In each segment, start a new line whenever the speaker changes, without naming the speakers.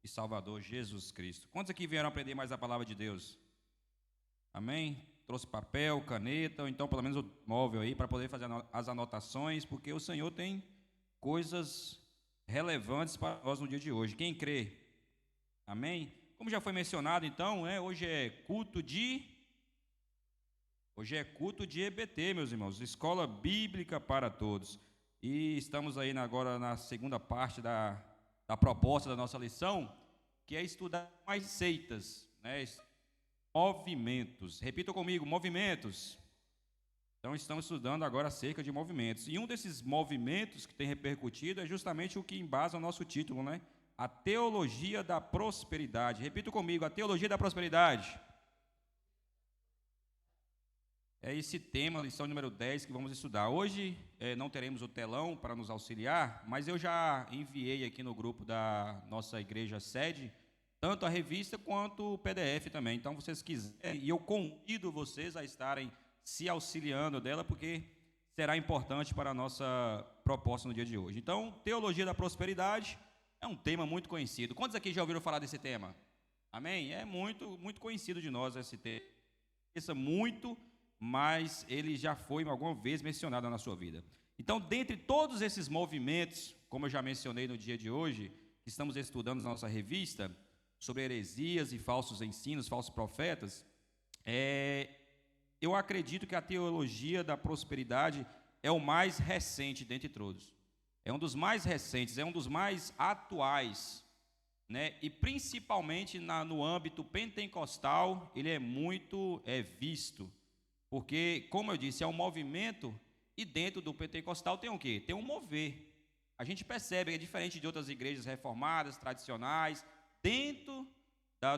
e Salvador Jesus Cristo. Quantos aqui vieram aprender mais a palavra de Deus? Amém? Trouxe papel, caneta, ou então pelo menos o móvel aí para poder fazer as anotações, porque o Senhor tem coisas relevantes para nós no dia de hoje. Quem crê? Amém? Como já foi mencionado, então, hoje é culto de EBT, meus irmãos, Escola Bíblica para Todos. E estamos aí agora na segunda parte da proposta da nossa lição, que é estudar mais seitas, movimentos. Repita comigo, movimentos. Então, estamos estudando agora acerca de movimentos. E um desses movimentos que tem repercutido é justamente o que embasa o nosso título, A teologia da prosperidade. Repita comigo, a teologia da prosperidade. É esse tema, lição número 10, que vamos estudar. Hoje não teremos o telão para nos auxiliar, mas eu já enviei aqui no grupo da nossa igreja sede, tanto a revista quanto o PDF também. Então, vocês quiserem, e eu convido vocês a estarem se auxiliando dela, porque será importante para a nossa proposta no dia de hoje. Então, teologia da prosperidade é um tema muito conhecido. Quantos aqui já ouviram falar desse tema? Amém? É muito, muito conhecido de nós esse tema. Pensa muito, mas ele já foi alguma vez mencionado na sua vida. Então, dentre todos esses movimentos, como eu já mencionei no dia de hoje, que estamos estudando na nossa revista, sobre heresias e falsos ensinos, falsos profetas, eu acredito que a teologia da prosperidade é o mais recente dentre todos. É um dos mais recentes, é um dos mais atuais, e principalmente no âmbito pentecostal, ele é muito visto. Porque, como eu disse, é um movimento, e dentro do pentecostal tem o quê? Tem um mover. A gente percebe que é diferente de outras igrejas reformadas, tradicionais, dentro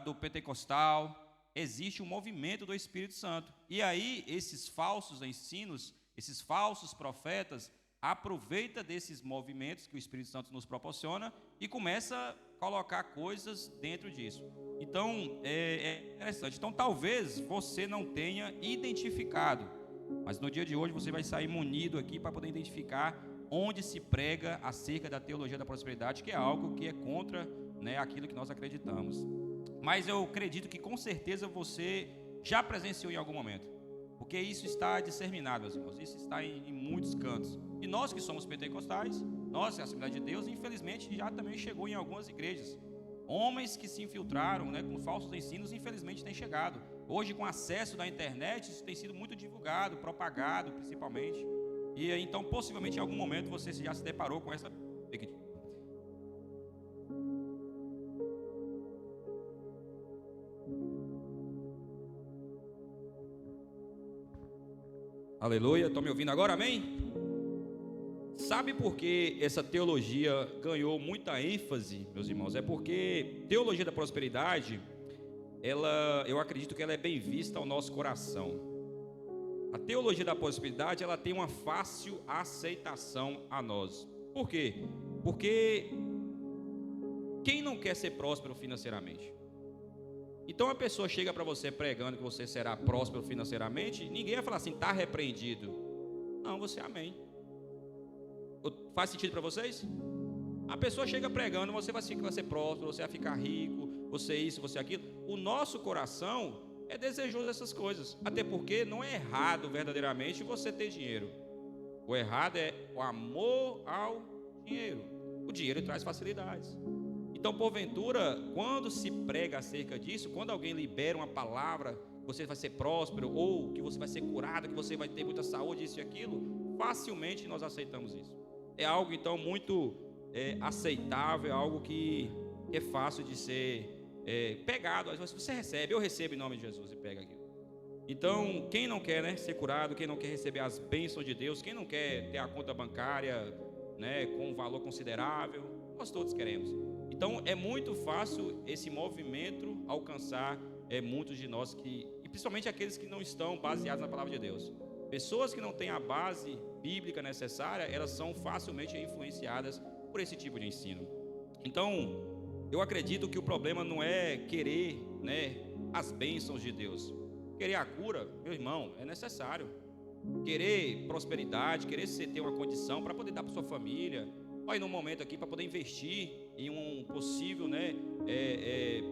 do pentecostal existe um movimento do Espírito Santo. E aí, esses falsos ensinos, esses falsos profetas, aproveitam desses movimentos que o Espírito Santo nos proporciona e começa a colocar coisas dentro disso. Então, é interessante. Então, talvez você não tenha identificado, mas no dia de hoje você vai sair munido aqui para poder identificar onde se prega acerca da teologia da prosperidade, que é algo que é contra, aquilo que nós acreditamos. Mas eu acredito que com certeza você já presenciou em algum momento, porque isso está disseminado, meus irmãos, isso está em muitos cantos. E nós que somos pentecostais, nós, a Assembleia de Deus, infelizmente já também chegou em algumas igrejas. Homens que se infiltraram com falsos ensinos, infelizmente têm chegado. Hoje, com acesso da internet, isso tem sido muito divulgado, propagado principalmente. E então, possivelmente, em algum momento, você já se deparou com essa... Aleluia, estão me ouvindo agora? Amém? Sabe por que essa teologia ganhou muita ênfase, meus irmãos? É porque teologia da prosperidade, eu acredito que ela é bem vista ao nosso coração. A teologia da prosperidade, ela tem uma fácil aceitação a nós. Por quê? Porque quem não quer ser próspero financeiramente? Então a pessoa chega para você pregando que você será próspero financeiramente, ninguém vai falar assim, está repreendido. Não, você amém. Faz sentido para vocês? A pessoa chega pregando, você vai ser próspero, você vai ficar rico, você isso, você aquilo. O nosso coração é desejoso dessas coisas. Até porque não é errado verdadeiramente você ter dinheiro. O errado é o amor ao dinheiro. O dinheiro traz facilidades. Então, porventura, quando se prega acerca disso, quando alguém libera uma palavra, você vai ser próspero, ou que você vai ser curado, que você vai ter muita saúde, isso e aquilo, facilmente nós aceitamos isso. É algo, então, muito aceitável, é algo que é fácil de ser pegado. Às vezes você recebe, eu recebo em nome de Jesus e pega aquilo. Então, quem não quer ser curado, quem não quer receber as bênçãos de Deus, quem não quer ter a conta bancária com um valor considerável, nós todos queremos. Então, é muito fácil esse movimento alcançar muitos de nós, e principalmente aqueles que não estão baseados na palavra de Deus. Pessoas que não têm a base bíblica necessária, elas são facilmente influenciadas por esse tipo de ensino. Então, eu acredito que o problema não é querer as bênçãos de Deus. Querer a cura, meu irmão, é necessário. Querer prosperidade, querer ter uma condição para poder dar para sua família, vai num momento aqui para poder investir em um possível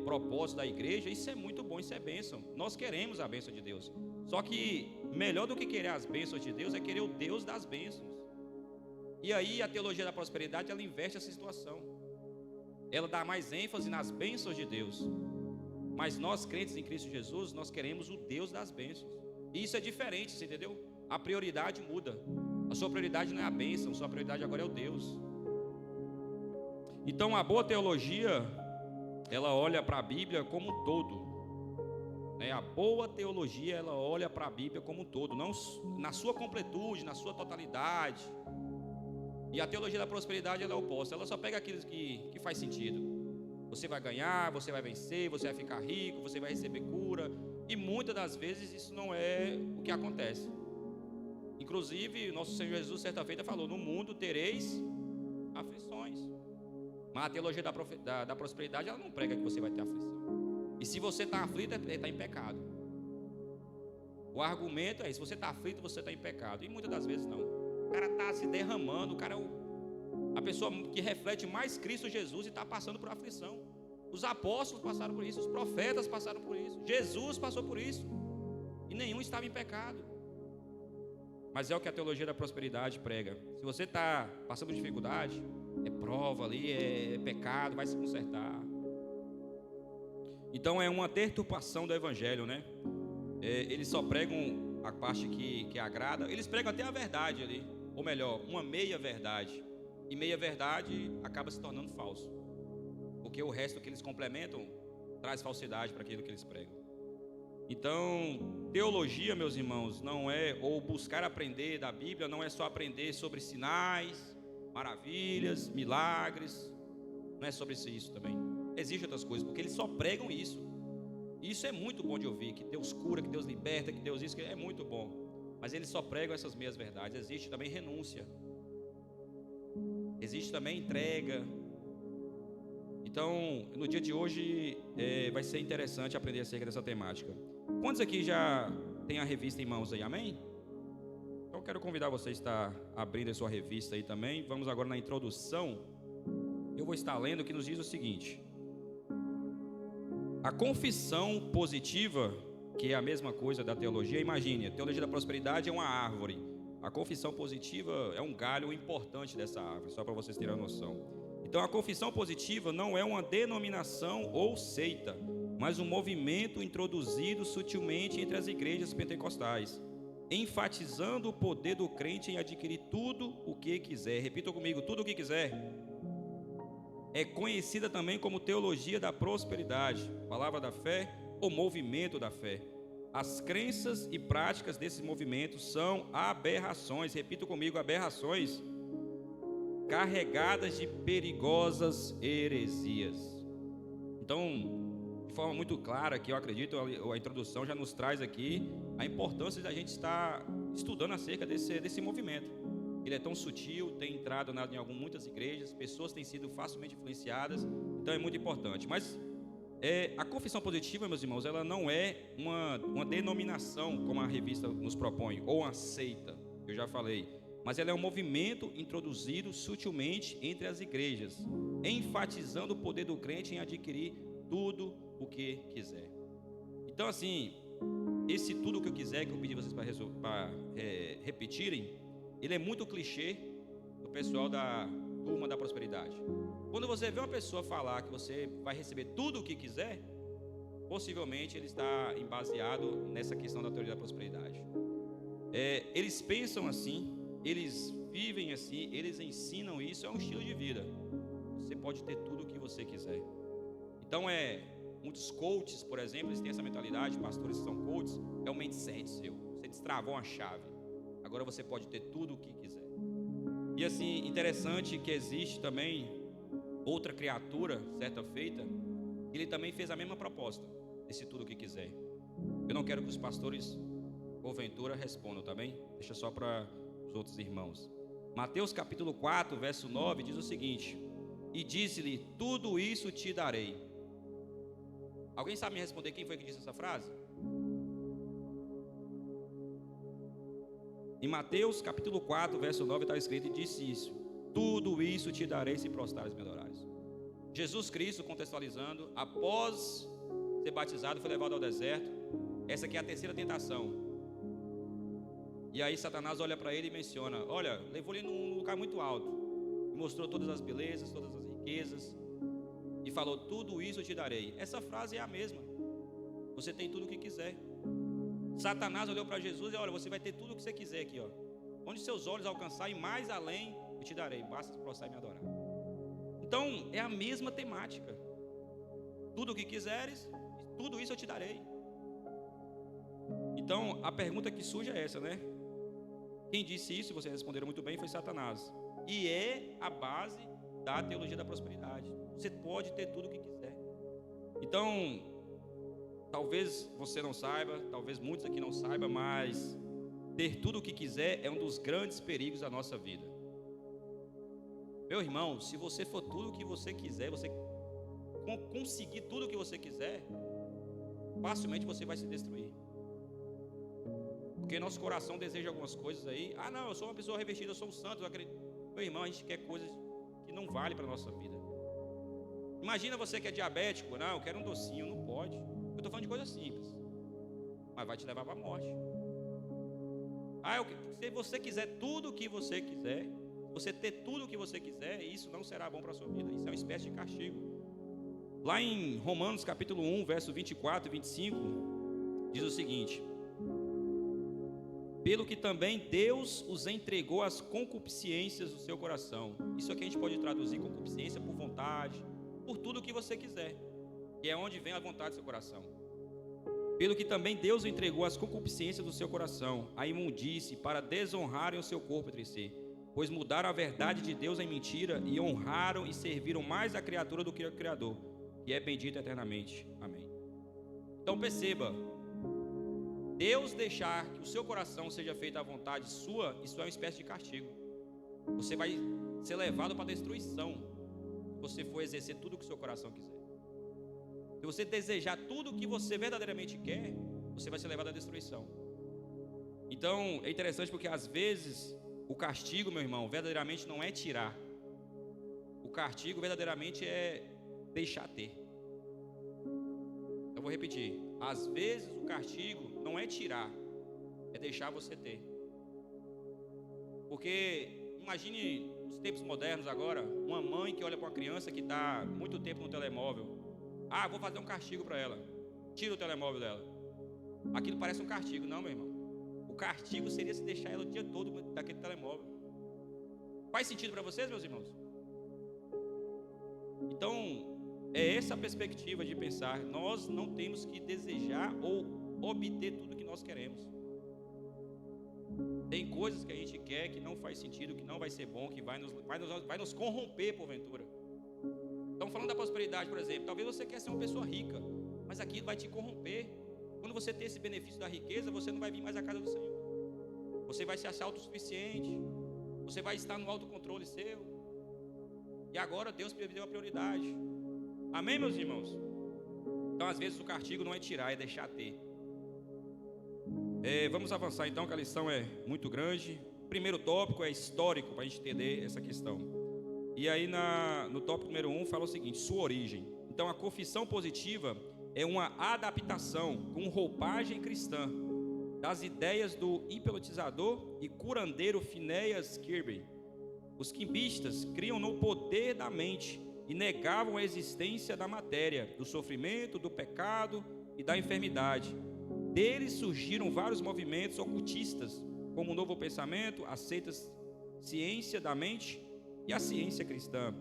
propósito da igreja, isso é muito bom, isso é bênção. Nós queremos a bênção de Deus. Só que melhor do que querer as bênçãos de Deus é querer o Deus das bênçãos. E aí a teologia da prosperidade, ela inverte essa situação. Ela dá mais ênfase nas bênçãos de Deus. Mas nós, crentes em Cristo Jesus, nós queremos o Deus das bênçãos. E isso é diferente, você entendeu? A prioridade muda. A sua prioridade não é a bênção, a sua prioridade agora é o Deus. Então a boa teologia, ela olha para a Bíblia como um todo. A boa teologia, ela olha para a Bíblia como um todo, não na sua completude, na sua totalidade. E a teologia da prosperidade, ela é oposta. Ela só pega aquilo que faz sentido. Você vai ganhar, você vai vencer, você vai ficar rico, você vai receber cura. E muitas das vezes isso não é o que acontece. Inclusive, nosso Senhor Jesus, certa feita, falou: no mundo tereis aflições. Mas a teologia da prosperidade, ela não prega que você vai ter aflição. E se você está aflito, está em pecado. O argumento é: se você está aflito, você está em pecado. E muitas das vezes não. O cara está se derramando, o cara é a pessoa que reflete mais Cristo Jesus e está passando por aflição. Os apóstolos passaram por isso, os profetas passaram por isso, Jesus passou por isso, e nenhum estava em pecado. Mas é o que a teologia da prosperidade prega. Se você está passando por dificuldade, é prova ali, é pecado, vai se consertar. Então é uma deturpação do evangelho, né? Eles só pregam a parte que agrada. Eles pregam até a verdade ali, ou melhor, uma meia verdade. E meia verdade acaba se tornando falso, porque o resto que eles complementam traz falsidade para aquilo que eles pregam. Então, teologia, meus irmãos, não é, ou buscar aprender da Bíblia, não é só aprender sobre sinais, maravilhas, milagres. Não é sobre isso também. Existem outras coisas, porque eles só pregam isso. E isso é muito bom de ouvir, que Deus cura, que Deus liberta, que Deus isso, que é muito bom. Mas eles só pregam essas meias verdades. Existe também renúncia. Existe também entrega. Então, no dia de hoje, vai ser interessante aprender acerca dessa temática. Quantos aqui já tem a revista em mãos aí, amém? Então, eu quero convidar você a estar abrindo a sua revista aí também. Vamos agora na introdução. Eu vou estar lendo, que nos diz o seguinte: a confissão positiva, que é a mesma coisa da teologia. Imagine, a teologia da prosperidade é uma árvore. A confissão positiva é um galho importante dessa árvore, só para vocês terem a noção. Então, a confissão positiva não é uma denominação ou seita, mas um movimento introduzido sutilmente entre as igrejas pentecostais, enfatizando o poder do crente em adquirir tudo o que quiser. Repita comigo: tudo o que quiser. É conhecida também como teologia da prosperidade, palavra da fé ou movimento da fé. As crenças e práticas desses movimentos são aberrações, repita comigo: aberrações, carregadas de perigosas heresias. Então, de forma muito clara, que eu acredito, a introdução já nos traz aqui a importância da gente estar estudando acerca desse movimento. Ele é tão sutil, tem entrado em muitas igrejas, pessoas têm sido facilmente influenciadas, então é muito importante. Mas a confissão positiva, meus irmãos, ela não é uma denominação, como a revista nos propõe, ou uma seita, eu já falei, mas ela é um movimento introduzido sutilmente entre as igrejas, enfatizando o poder do crente em adquirir tudo o que quiser. Então, assim, esse tudo o que eu quiser, que eu pedi vocês para repetirem, ele é muito clichê do pessoal da turma da prosperidade. Quando você vê uma pessoa falar que você vai receber tudo o que quiser, possivelmente ele está baseado nessa questão da teoria da prosperidade. Eles pensam assim, eles vivem assim, eles ensinam isso, é um estilo de vida. Você pode ter tudo o que você quiser. Então, muitos coaches, por exemplo, eles têm essa mentalidade, pastores que são coaches, é um mindset seu. Você destravou uma chave. Agora você pode ter tudo o que quiser. E assim, interessante que existe também outra criatura, certa feita, ele também fez a mesma proposta, desse tudo o que quiser. Eu não quero que os pastores, porventura, respondam, tá bem? Deixa só para os outros irmãos. Mateus capítulo 4, verso 9, diz o seguinte: e disse-lhe: tudo isso te darei. Alguém sabe me responder quem foi que disse essa frase? Em Mateus capítulo 4, verso 9 está escrito: e disse isso: tudo isso te darei se prostrares e me adorares. Jesus Cristo, contextualizando, após ser batizado, foi levado ao deserto. Essa aqui é a terceira tentação. E aí Satanás olha para ele e menciona: olha, levou ele num lugar muito alto, mostrou todas as belezas, todas as riquezas, e falou: tudo isso eu te darei. Essa frase é a mesma: você tem tudo o que quiser. Satanás olhou para Jesus e: olha, você vai ter tudo o que você quiser aqui, ó. Onde seus olhos alcançarem, mais além eu te darei, basta se prostrar e me adorar. Então é a mesma temática: tudo o que quiseres, tudo isso eu te darei. Então a pergunta que surge é essa, né? Quem disse isso, vocês responderam muito bem, foi Satanás. E é a base da teologia da prosperidade. Você pode ter tudo o que quiser. Então, talvez você não saiba, talvez muitos aqui não saibam, mas ter tudo o que quiser é um dos grandes perigos da nossa vida. Meu irmão, se você for tudo o que você quiser, você conseguir tudo o que você quiser, facilmente você vai se destruir. Porque nosso coração deseja algumas coisas aí. Ah, não, eu sou uma pessoa revestida, eu sou um santo, eu acredito. Meu irmão, a gente quer coisas que não valem para a nossa vida. Imagina você que é diabético: não, eu quero um docinho. Não pode. Eu estou falando de coisas simples, mas vai te levar para a morte. Se você quiser tudo o que você quiser, você ter tudo o que você quiser, isso não será bom para a sua vida. Isso é uma espécie de castigo. Lá em Romanos capítulo 1, verso 24 e 25, diz o seguinte: pelo que também Deus os entregou às concupiscências do seu coração. Isso aqui a gente pode traduzir concupiscência por vontade, por tudo o que você quiser, que é onde vem a vontade do seu coração. Pelo que também Deus o entregou às concupiscências do seu coração, a imundície, para desonrarem o seu corpo entre si, pois mudaram a verdade de Deus em mentira e honraram e serviram mais a criatura do que o Criador, que é bendito eternamente. Amém. Então perceba, Deus deixar que o seu coração seja feito à vontade sua, isso é uma espécie de castigo. Você vai ser levado para a destruição se você for exercer tudo o que o seu coração quiser. Se você desejar tudo o que você verdadeiramente quer, você vai ser levado à destruição. Então é interessante porque às vezes o castigo, meu irmão, verdadeiramente não é tirar. O castigo verdadeiramente é deixar ter. Eu vou repetir: às vezes o castigo não é tirar, é deixar você ter. Porque imagine os tempos modernos agora, uma mãe que olha para uma criança que está muito tempo no telemóvel. Ah, vou fazer um castigo para ela. Tira o telemóvel dela. Aquilo parece um castigo. Não, meu irmão. O castigo seria se deixar ela o dia todo daquele telemóvel. Faz sentido para vocês, meus irmãos? Então, é essa a perspectiva de pensar. Nós não temos que desejar ou obter tudo que nós queremos. Tem coisas que a gente quer que não faz sentido, que não vai ser bom, que vai nos corromper porventura. Então, falando da prosperidade, por exemplo, talvez você quer ser uma pessoa rica, mas aquilo vai te corromper. Quando você ter esse benefício da riqueza, você não vai vir mais à casa do Senhor. Você vai se achar autossuficiente. Você vai estar no autocontrole seu. E agora Deus deu a prioridade. Amém, meus irmãos? Então, às vezes, o castigo não é tirar, é deixar ter. Vamos avançar então, que a lição é muito grande. O primeiro tópico é histórico, para a gente entender essa questão. E aí no tópico número 1 fala o seguinte: sua origem. Então a confissão positiva é uma adaptação com roupagem cristã das ideias do hipnotizador e curandeiro Phineas Kirby. Os quimbistas criam no poder da mente e negavam a existência da matéria, do sofrimento, do pecado e da enfermidade. Deles surgiram vários movimentos ocultistas, como o Novo Pensamento, a ciência da mente e a ciência cristã,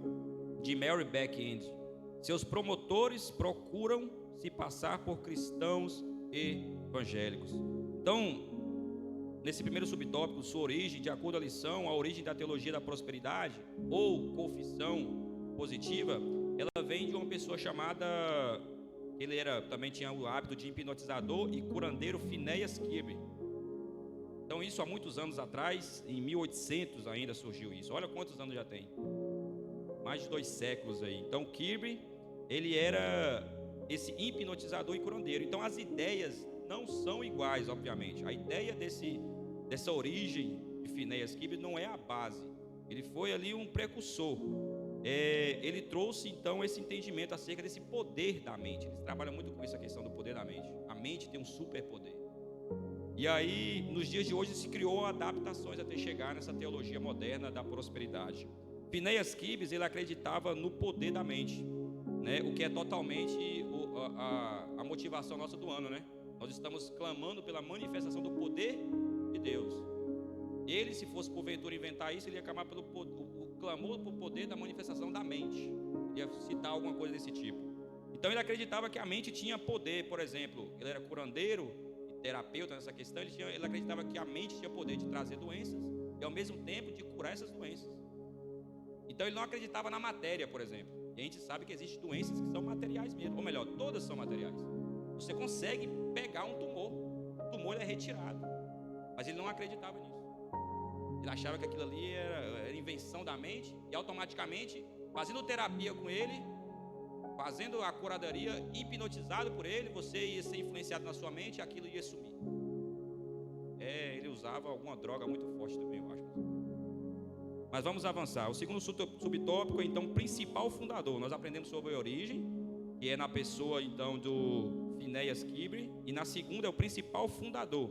de Mary Beck. Seus promotores procuram se passar por cristãos evangélicos. Então, nesse primeiro subtópico, sua origem, de acordo com a lição, a origem da teologia da prosperidade, ou confissão positiva, ela vem de uma pessoa chamada, ele também tinha o hábito de hipnotizador e curandeiro Phineas Kirby. Então isso há muitos anos atrás, em 1800 ainda surgiu isso. Olha quantos anos já tem. Mais de 2 séculos aí. Então Kirby, ele era esse hipnotizador e curandeiro. Então as ideias não são iguais, obviamente. A ideia dessa origem de Phineas Kirby não é a base. Ele foi ali um precursor. ele trouxe então esse entendimento acerca desse poder da mente. Eles trabalham muito com essa questão do poder da mente. A mente tem um superpoder. E aí, nos dias de hoje, se criou adaptações até chegar nessa teologia moderna da prosperidade. Phineas Gibbs, ele acreditava no poder da mente, né? O que é totalmente a motivação nossa do ano, né? Nós estamos clamando pela manifestação do poder de Deus. Ele, se fosse porventura inventar isso, ele ia clamar pelo o clamor por poder da manifestação da mente. Ele ia citar alguma coisa desse tipo. Então ele acreditava que a mente tinha poder. Por exemplo, ele era curandeiro e terapeuta nessa questão. Ele acreditava que a mente tinha poder de trazer doenças e ao mesmo tempo de curar essas doenças. Então ele não acreditava na matéria, por exemplo. E a gente sabe que existem doenças que são materiais mesmo. Ou melhor, todas são materiais. Você consegue pegar um tumor. O tumor é retirado. Mas ele não acreditava nisso. Ele achava que aquilo ali era invenção da mente. E automaticamente, fazendo terapia com ele, fazendo a curadoria, hipnotizado por ele, você ia ser influenciado na sua mente e aquilo ia sumir. Ele usava alguma droga muito forte também, eu acho. Mas vamos avançar. O segundo subtópico é então principal fundador. Nós aprendemos sobre a origem, que é na pessoa então do Phineas Gibbs, e na segunda é o principal fundador.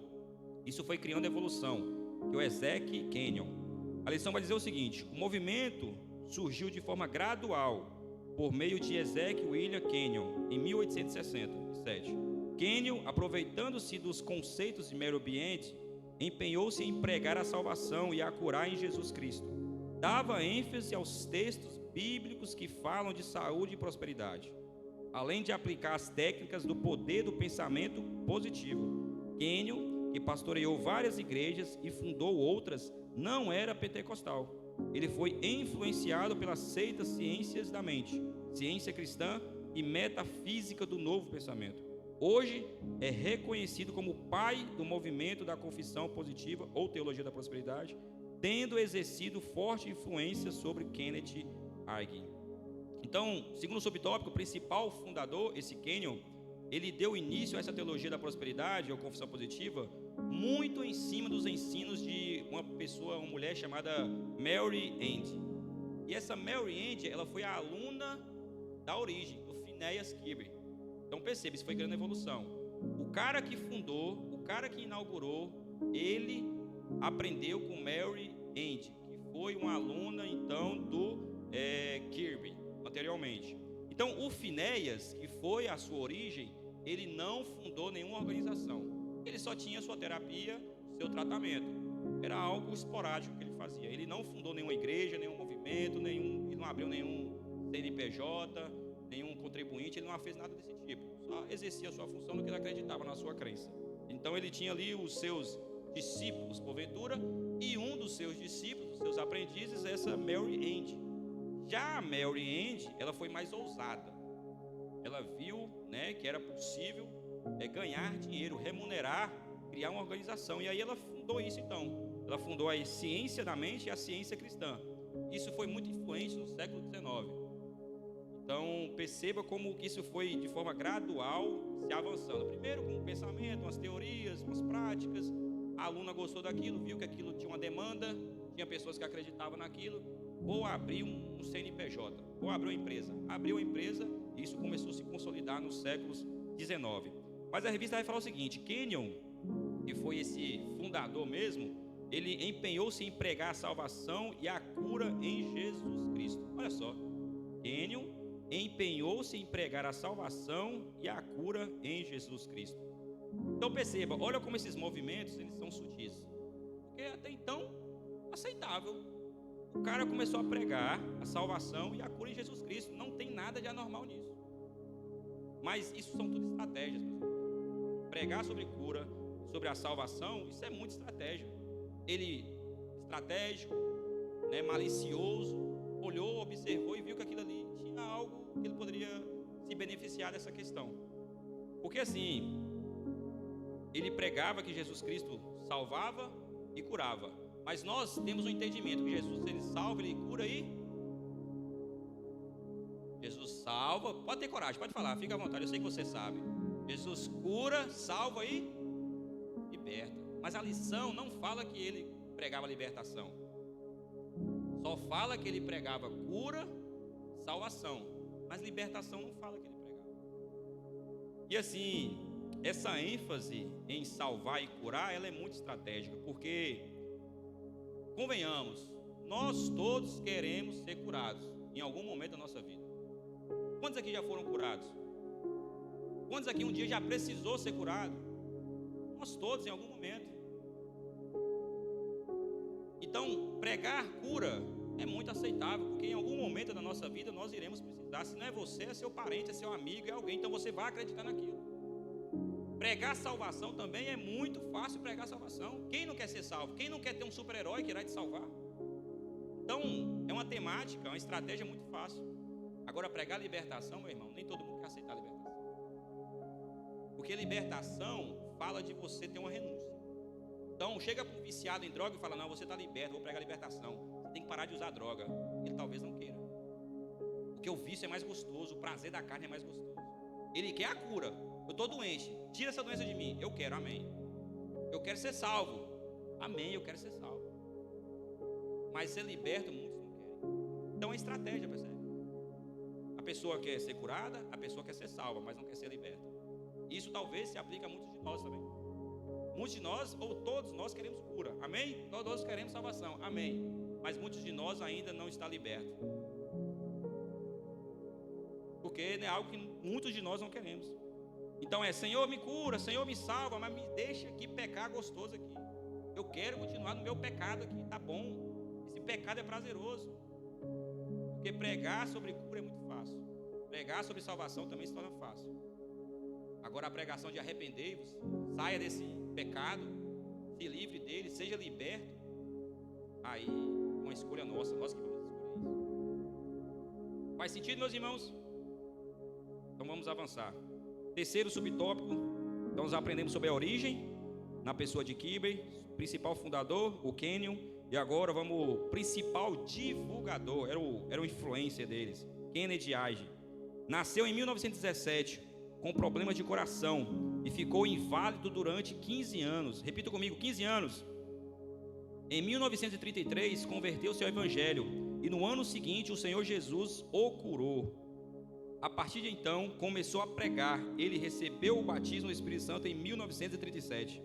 Isso foi criando evolução, que é o Ezekiel Kenyon. A lição vai dizer o seguinte: o movimento surgiu de forma gradual por meio de Ezekiel William Kenyon em 1867. Kenyon, aproveitando-se dos conceitos de meio ambiente, empenhou-se em pregar a salvação e a curar em Jesus Cristo. Dava ênfase aos textos bíblicos que falam de saúde e prosperidade, além de aplicar as técnicas do poder do pensamento positivo. Kenyon, que pastoreou várias igrejas e fundou outras, não era pentecostal. Ele foi influenciado pelas seitas ciências da mente, ciência cristã e metafísica do novo pensamento. Hoje é reconhecido como o pai do movimento da confissão positiva ou teologia da prosperidade, tendo exercido forte influência sobre Kenneth Hagin. Então, segundo o subtópico, o principal fundador, esse Kenyon, ele deu início a essa teologia da prosperidade ou confissão positiva muito em cima dos ensinos de uma mulher chamada Mary End. E essa Mary End, ela foi a aluna da origem, do Phineas Gibbs. Então percebe, isso foi grande evolução. O cara que fundou, o cara que inaugurou, ele aprendeu com Mary End, que foi uma aluna então do Kirby anteriormente. Então o Phineas, que foi a sua origem, ele não fundou nenhuma organização. Ele só tinha sua terapia, seu tratamento. Era algo esporádico que ele fazia. Ele não fundou nenhuma igreja, nenhum movimento, ele não abriu nenhum CNPJ, nenhum contribuinte, ele não fez nada desse tipo. Só exercia a sua função no que ele acreditava, na sua crença. Então ele tinha ali os seus discípulos, porventura, e um dos seus discípulos, os seus aprendizes, essa Mary End. Já a Mary End, ela foi mais ousada. Ela viu, né, que era possível ganhar dinheiro, remunerar, criar uma organização. E aí ela fundou isso então. Ela fundou a ciência da mente e a ciência cristã. Isso foi muito influente no século XIX. Então perceba como isso foi de forma gradual se avançando. Primeiro com um pensamento, umas teorias, umas práticas. A aluna gostou daquilo, viu que aquilo tinha uma demanda, tinha pessoas que acreditavam naquilo. Vou abrir um CNPJ, vou abrir uma empresa. Abriu uma empresa e isso começou a se consolidar nos séculos XIX. Mas a revista vai falar o seguinte: Kenyon, que foi esse fundador mesmo, ele empenhou-se em pregar a salvação e a cura em Jesus Cristo. Olha só, Kenyon empenhou-se em pregar a salvação e a cura em Jesus Cristo. Então perceba, olha como esses movimentos eles são sutis. Porque até então, aceitável. O cara começou a pregar a salvação e a cura em Jesus Cristo. Não tem nada de anormal nisso. Mas isso são tudo estratégias, pessoal. Pregar sobre cura, sobre a salvação, isso é muito estratégia. Ele, estratégico, né, malicioso, olhou, observou e viu que aquilo ali tinha algo que ele poderia se beneficiar dessa questão. Porque assim, ele pregava que Jesus Cristo salvava e curava. Mas nós temos um entendimento que Jesus, ele salva, ele cura e... Jesus salva, pode ter coragem, pode falar, fica à vontade, eu sei que você sabe. Jesus cura, salva e liberta. Mas a lição não fala que ele pregava libertação. Só fala que ele pregava cura salvação, mas libertação não fala que ele pregava. E assim, essa ênfase em salvar e curar, ela é muito estratégica, porque, convenhamos, nós todos queremos ser curados em algum momento da nossa vida. Quantos aqui já foram curados? Quantos aqui um dia já precisou ser curado? Nós todos, em algum momento. Então, pregar cura é muito aceitável, porque em algum momento da nossa vida nós iremos precisar. Se não é você, é seu parente, é seu amigo, é alguém, então você vai acreditar naquilo. Pregar salvação também é muito fácil. Pregar salvação, quem não quer ser salvo? Quem não quer ter um super-herói que irá te salvar? Então, é uma temática, uma estratégia muito fácil. Agora, pregar libertação, meu irmão, nem todo mundo quer aceitar a libertação. Porque libertação fala de você ter uma renúncia. Então, chega para um viciado em droga e fala, não, você está liberto, vou pregar libertação. Você tem que parar de usar droga. Ele talvez não queira. Porque o vício é mais gostoso, o prazer da carne é mais gostoso. Ele quer a cura. Eu estou doente, tira essa doença de mim. Eu quero, amém. Eu quero ser salvo. Amém, eu quero ser salvo. Mas ser liberto, muitos não querem. Então é estratégia, percebe? A pessoa quer ser curada, a pessoa quer ser salva, mas não quer ser liberta. Isso talvez se aplique a muitos de nós também. Muitos de nós, ou todos nós, queremos cura, amém? Todos queremos salvação, amém. Mas muitos de nós ainda não estão libertos. Porque é algo que muitos de nós não queremos. Então Senhor me cura, Senhor me salva, mas me deixa aqui pecar gostoso aqui. Eu quero continuar no meu pecado aqui, tá bom. Esse pecado é prazeroso. Porque pregar sobre cura é muito fácil. Pregar sobre salvação também se torna fácil. Agora a pregação de arrependei-vos, saia desse pecado, se livre dele, seja liberto. Aí, uma escolha nossa, nós que vamos escolher isso. Faz sentido, meus irmãos? Então vamos avançar. Terceiro subtópico, então nós aprendemos sobre a origem, na pessoa de Kiber, principal fundador, o Kenyon, e agora vamos, principal divulgador, era o influencer deles, Kennedy Hagin. Nasceu em 1917, com problemas de coração, e ficou inválido durante 15 anos. Repita comigo, 15 anos. Em 1933, converteu-se ao Evangelho, e no ano seguinte o Senhor Jesus o curou. A partir de então, começou a pregar. Ele recebeu o batismo do Espírito Santo em 1937.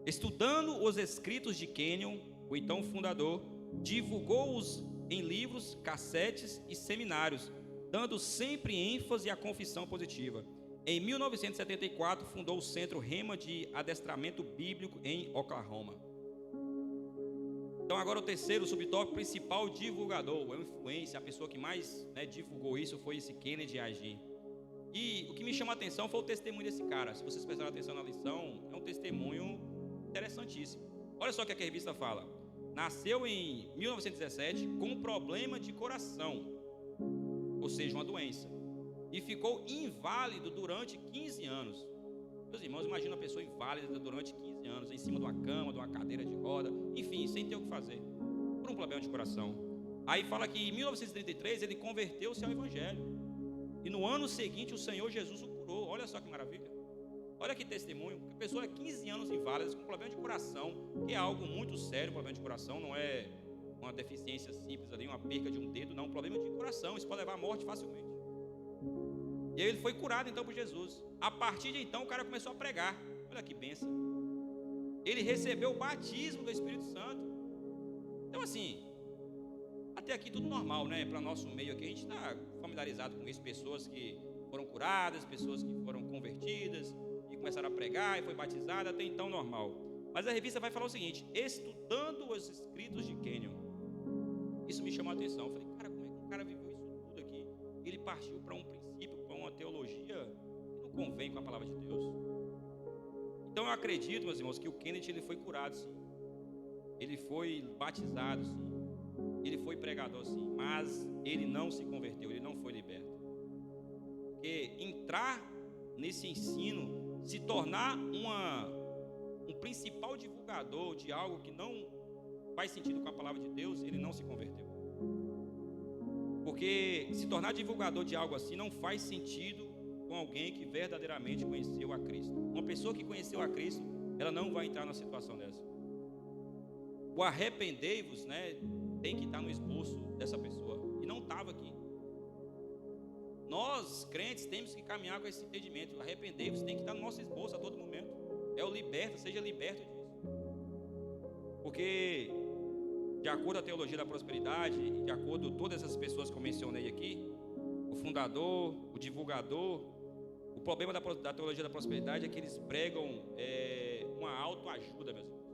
Estudando os escritos de Kenyon, o então fundador, divulgou-os em livros, cassetes e seminários, dando sempre ênfase à confissão positiva. Em 1974, fundou o Centro Rema de Adestramento Bíblico em Oklahoma. Então agora o terceiro subtópico, principal divulgador, é o influência, a pessoa que mais divulgou isso foi esse Kennedy Hagin. E o que me chama a atenção foi o testemunho desse cara. Se vocês prestaram atenção na lição, é um testemunho interessantíssimo. Olha só o que a revista fala. Nasceu em 1917 com problema de coração, ou seja, uma doença, e ficou inválido durante 15 anos. Meus irmãos, imagina uma pessoa inválida durante 15 anos, em cima de uma cama, de uma cadeira de roda, enfim, sem ter o que fazer, por um problema de coração. Aí fala que em 1933 ele converteu-se ao Evangelho, e no ano seguinte o Senhor Jesus o curou. Olha só que maravilha. Olha que testemunho. A pessoa é 15 anos inválida, com problema de coração, que é algo muito sério. Problema de coração não é uma deficiência simples ali, uma perca de um dedo, não, um problema de coração, isso pode levar à morte facilmente. E aí ele foi curado então por Jesus. A partir de então o cara começou a pregar. Olha que bênção. Ele recebeu o batismo do Espírito Santo. Então assim, até aqui tudo normal, né? Para nosso meio aqui, a gente está familiarizado com isso. Pessoas que foram curadas, pessoas que foram convertidas e começaram a pregar e foi batizada, até então normal. Mas a revista vai falar o seguinte: estudando os escritos de Kenyon. Isso me chamou a atenção. Eu falei, cara, como é que o cara viveu isso tudo aqui? Ele partiu para um princípio, para uma teologia que não convém com a palavra de Deus. Então eu acredito, meus irmãos, que o Kennedy ele foi curado, sim. Ele foi batizado, sim. Ele foi pregador, sim. Mas ele não se converteu, ele não foi liberto. Porque entrar nesse ensino, se tornar um principal divulgador de algo que não faz sentido com a palavra de Deus, ele não se converteu. Porque se tornar divulgador de algo assim não faz sentido com alguém que verdadeiramente conheceu a Cristo. Uma pessoa que conheceu a Cristo, ela não vai entrar numa situação dessa. O arrependei-vos, tem que estar no esboço dessa pessoa. E não estava aqui. nós, crentes, temos que caminhar com esse entendimento. Arrepender-vos tem que estar no nosso esboço a todo momento. É o liberta, seja liberto disso. Porque, de acordo com a teologia da prosperidade, e de acordo com todas essas pessoas que eu mencionei aqui, o fundador, o divulgador, o problema da teologia da prosperidade é que eles pregam uma autoajuda, meus irmãos.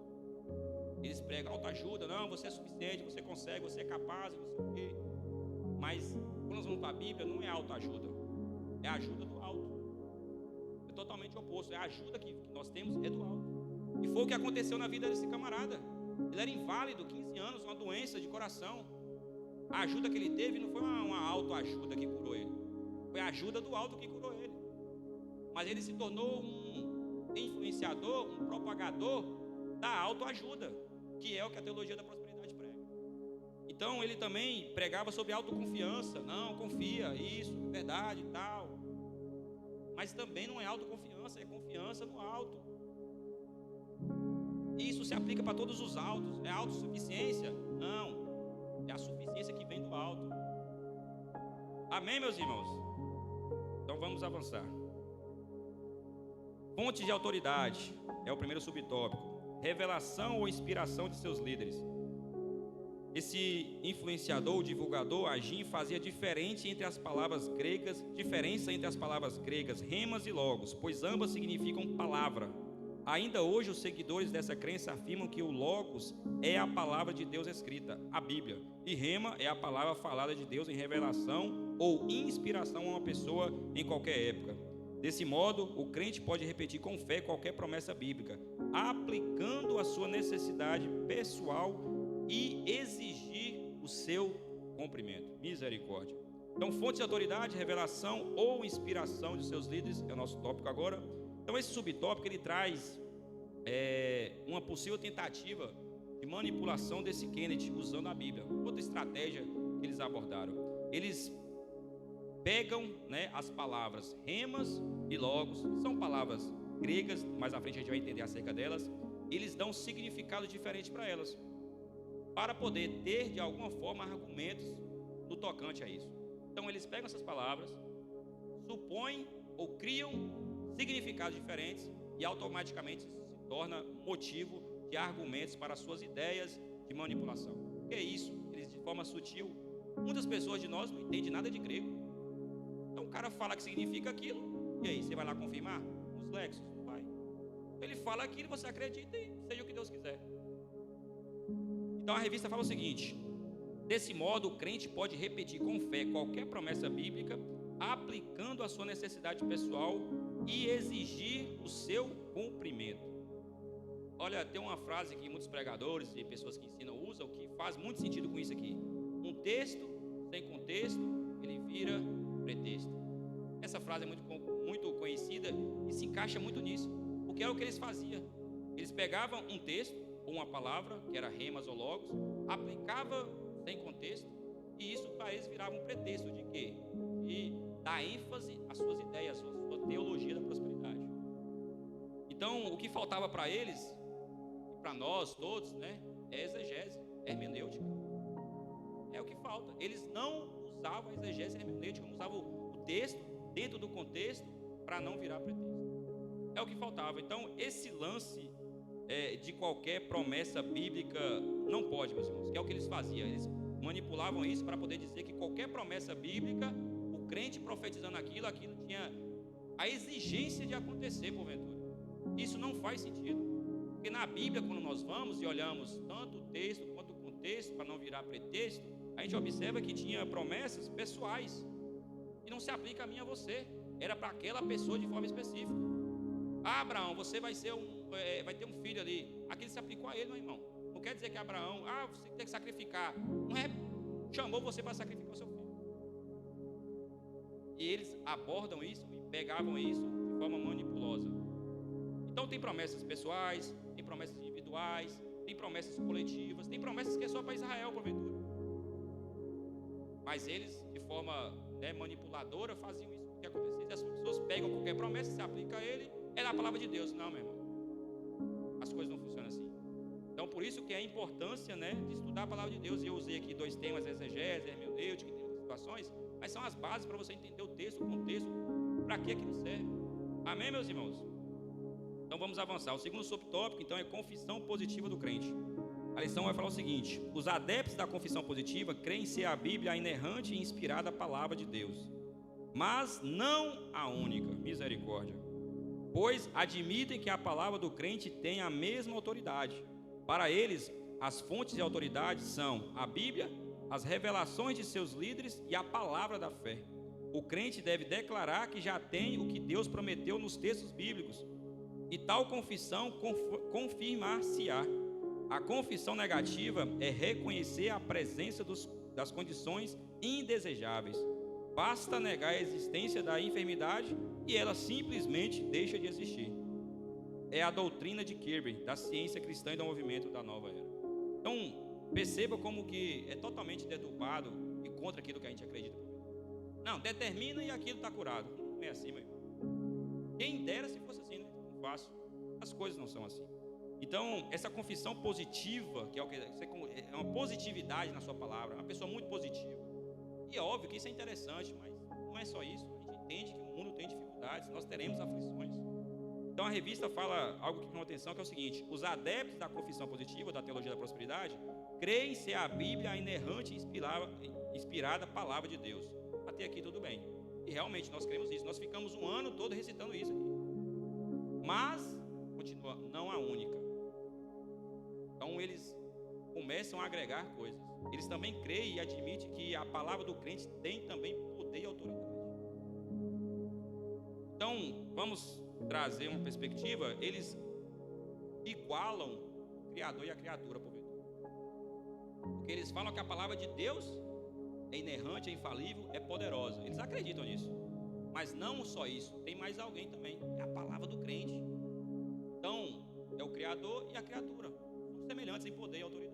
Eles pregam autoajuda, não, você é suficiente, você consegue, você é capaz, não sei o quê. Mas, quando nós vamos para a Bíblia, não é autoajuda, é a ajuda do alto. É totalmente oposto, é a ajuda que nós temos é do alto. E foi o que aconteceu na vida desse camarada. Ele era inválido, 15 anos, uma doença de coração. A ajuda que ele teve não foi uma autoajuda que curou ele, foi a ajuda do alto que curou ele. Mas ele se tornou um influenciador, um propagador da autoajuda, que é o que a teologia da prosperidade prega. Então ele também pregava sobre autoconfiança. Não, confia, isso, verdade e tal. Mas também não é autoconfiança, é confiança no alto. Isso se aplica para todos os altos. É autossuficiência? Não, é a suficiência que vem do alto. Amém, meus irmãos? Então vamos avançar. Fontes de autoridade é o primeiro subtópico. Revelação ou inspiração de seus líderes. Esse influenciador, o divulgador, agia e fazia diferença entre as palavras gregas remas e logos, pois ambas significam palavra. Ainda hoje os seguidores dessa crença afirmam que o logos é a palavra de Deus escrita, a Bíblia, e rema é a palavra falada de Deus em revelação ou inspiração a uma pessoa em qualquer época. Desse modo, o crente pode repetir com fé qualquer promessa bíblica, aplicando a sua necessidade pessoal e exigir o seu cumprimento. Misericórdia. Então, fonte de autoridade, revelação ou inspiração de seus líderes é o nosso tópico agora. Então, esse subtópico ele traz uma possível tentativa de manipulação desse Kenneth usando a Bíblia. Outra estratégia que eles abordaram. Eles pegam, as palavras remas e logos, são palavras gregas, mais à frente a gente vai entender acerca delas. Eles dão um significado diferente para elas, para poder ter de alguma forma argumentos no tocante a isso. Então eles pegam essas palavras, supõem ou criam significados diferentes e automaticamente se torna motivo de argumentos para suas ideias de manipulação. O que é isso? Eles, de forma sutil, muitas pessoas de nós não entendem nada de grego. Então o cara fala que significa aquilo, e aí, você vai lá confirmar? Nos lexos? Vai. Ele fala aquilo, você acredita e seja o que Deus quiser. Então a revista fala o seguinte: desse modo o crente pode repetir com fé qualquer promessa bíblica, aplicando a sua necessidade pessoal e exigir o seu cumprimento. Olha, tem uma frase que muitos pregadores e pessoas que ensinam usam, que faz muito sentido com isso aqui. Um texto sem contexto, ele vira pretexto. Essa frase é muito conhecida e se encaixa muito nisso, porque era o que eles faziam. Eles pegavam um texto ou uma palavra, que era remas ou logos, aplicava sem contexto, e isso para eles virava um pretexto de quê? De dar ênfase às suas ideias, à sua teologia da prosperidade. Então, o que faltava para eles, e para nós todos, é exegese, hermenêutica. É o que falta. Eles não usavam a exegese hermenêutica, não usavam o texto dentro do contexto para não virar pretexto. É o que faltava. Então, esse lance de qualquer promessa bíblica não pode, meus irmãos, que é o que eles faziam. Eles manipulavam isso para poder dizer que qualquer promessa bíblica, o crente profetizando aquilo tinha a exigência de acontecer, porventura. Isso não faz sentido, porque na Bíblia, quando nós vamos e olhamos tanto o texto quanto o contexto, para não virar pretexto, a gente observa que tinha promessas pessoais, que não se aplica a mim e a você, era para aquela pessoa de forma específica. Abraão, você vai ter um filho ali. Aquilo se aplicou a ele, meu irmão. Não quer dizer que Abraão, você tem que sacrificar. Não é, chamou você para sacrificar o seu filho. E eles abordam isso e pegavam isso de forma manipulosa. Então tem promessas pessoais, tem promessas individuais, tem promessas coletivas, tem promessas que é só para Israel, porventura. Mas eles, de forma manipuladora, faziam isso. O que acontecia? As pessoas pegam qualquer promessa, se aplica a ele, é a palavra de Deus. Não, meu irmão, as coisas não funcionam assim. Então, por isso que é a importância, de estudar a palavra de Deus. E eu usei aqui 2 temas, exegese, hermenêutica, e tem outras situações, Mas são as bases para você entender o texto, o contexto, para que aquilo serve. Amém, meus irmãos? Então vamos avançar. O segundo subtópico, então, é confissão positiva do crente. A lição vai falar o seguinte: os adeptos da confissão positiva creem ser a Bíblia a inerrante e inspirada palavra de Deus, mas não a única. Misericórdia. Pois admitem que a palavra do crente tem a mesma autoridade. Para eles, as fontes de autoridade são a Bíblia, as revelações de seus líderes e a palavra da fé. O crente deve declarar que já tem o que Deus prometeu nos textos bíblicos, e tal confissão confirmar-se-á. A confissão negativa é reconhecer a presença das condições indesejáveis. Basta negar a existência da enfermidade e ela simplesmente deixa de existir. É a doutrina de Kirby, da ciência cristã e do movimento da nova era. Então, perceba como que é totalmente deturpado e contra aquilo que a gente acredita. Não, determina e aquilo está curado. Não é assim, meu irmão. Quem dera se fosse assim, né? Não fácil. As coisas não são assim. Então, essa confissão positiva, que é o que é uma positividade na sua palavra, uma pessoa muito positiva. E é óbvio que isso é interessante, mas não é só isso. A gente entende que o mundo tem dificuldades, nós teremos aflições. Então a revista fala algo que chama atenção, que é o seguinte: os adeptos da confissão positiva, da teologia da prosperidade, creem ser a Bíblia a inerrante e inspirada palavra de Deus. Até aqui tudo bem. E realmente nós cremos isso. Nós ficamos um ano todo recitando isso aqui. Mas, continua, não a única. Então eles começam a agregar coisas. Eles também creem e admitem que a palavra do crente tem também poder e autoridade. Então, vamos trazer uma perspectiva. Eles igualam o Criador e a criatura, porventura. Porque eles falam que a palavra de Deus é inerrante, é infalível, é poderosa. Eles acreditam nisso. Mas não só isso, tem mais alguém também. É a palavra do crente. Então, é o Criador e a criatura. São semelhantes em poder e autoridade.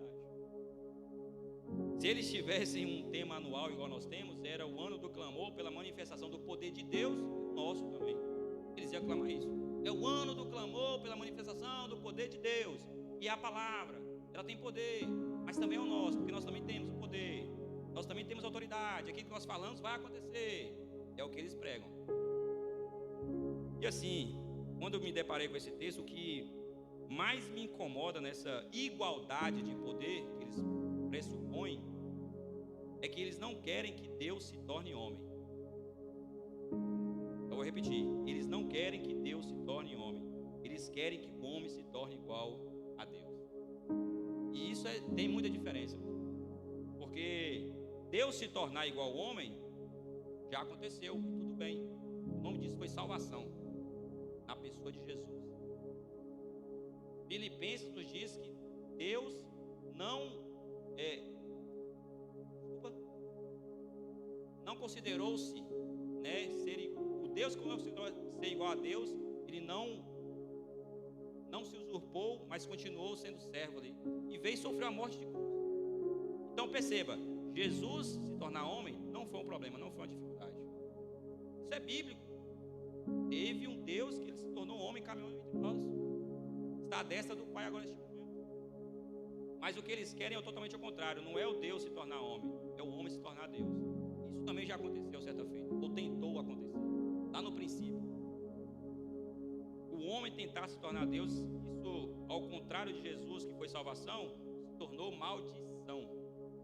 Se eles tivessem um tema anual igual nós temos, era o ano do clamor pela manifestação do poder de Deus, nosso também. Eles iam clamar isso. É o ano do clamor pela manifestação do poder de Deus. E a palavra, ela tem poder, mas também é o nosso, porque nós também temos o poder. Nós também temos autoridade. Aquilo que nós falamos vai acontecer. É o que eles pregam. E assim, quando eu me deparei com esse texto, o que mais me incomoda nessa igualdade de poder que eles pressupõem é que eles não querem que Deus se torne homem. Eu vou repetir: eles não querem que Deus se torne homem. Eles querem que o homem se torne igual a Deus. E isso tem muita diferença, porque Deus se tornar igual ao homem já aconteceu, e tudo bem. O nome disso foi salvação na pessoa de Jesus. Filipenses nos diz que Deus não considerou-se, né, o Deus que considerou ser igual a Deus, ele não se usurpou, mas continuou sendo servo ali, e veio sofrer a morte de cruz. Então perceba, Jesus se tornar homem não foi um problema, não foi uma dificuldade. Isso é bíblico. Teve um Deus que ele se tornou homem e caminhou entre nós. Está à destra do Pai agora neste momento. Mas o que eles querem é totalmente ao contrário. Não é o Deus se tornar homem, é o homem se tornar Deus. Isso também já aconteceu certa feita, ou tentou acontecer. Está no princípio. O homem tentar se tornar Deus, isso, ao contrário de Jesus, que foi salvação, se tornou maldição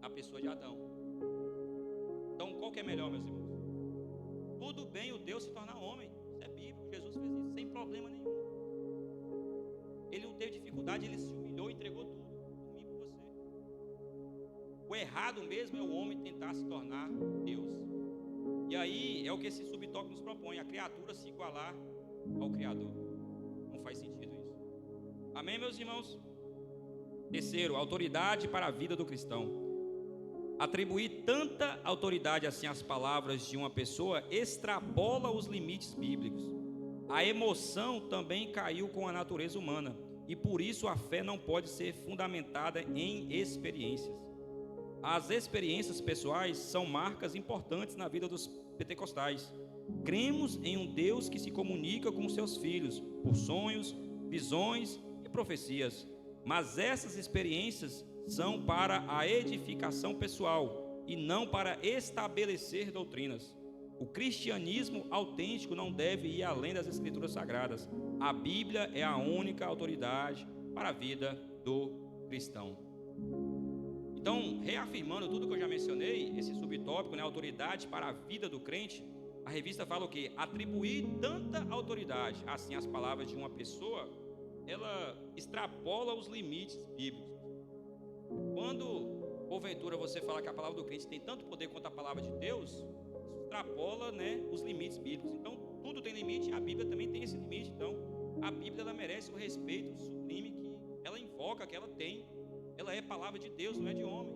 na pessoa de Adão. Então, qual que é melhor, meus irmãos? Tudo bem o Deus se tornar homem. Isso é bíblico. Jesus fez isso sem problema nenhum. Ele não teve dificuldade, ele se humilhou e entregou tudo por mim e por você. O errado mesmo é o homem tentar se tornar Deus. E aí é o que esse subtópico nos propõe: a criatura se igualar ao Criador. Não faz sentido isso. Amém, meus irmãos? Terceiro, autoridade para a vida do cristão. Atribuir tanta autoridade assim às palavras de uma pessoa extrapola os limites bíblicos. A emoção também caiu com a natureza humana, e por isso a fé não pode ser fundamentada em experiências. As experiências pessoais são marcas importantes na vida dos pentecostais. Cremos em um Deus que se comunica com seus filhos por sonhos, visões e profecias, mas essas experiências são para a edificação pessoal, e não para estabelecer doutrinas. O cristianismo autêntico não deve ir além das Escrituras Sagradas. A Bíblia é a única autoridade para a vida do cristão. Então, reafirmando tudo que eu já mencionei, esse subtópico, autoridade para a vida do crente, a revista fala o quê? Atribuir tanta autoridade, assim, as palavras de uma pessoa, ela extrapola os limites bíblicos. Quando, porventura, você fala que a palavra do crente tem tanto poder quanto a palavra de Deus, isso extrapola, os limites bíblicos. Então, tudo tem limite, a Bíblia também tem esse limite. Então, a Bíblia, ela merece o respeito sublime que ela invoca, que ela tem. Ela é palavra de Deus, não é de homem.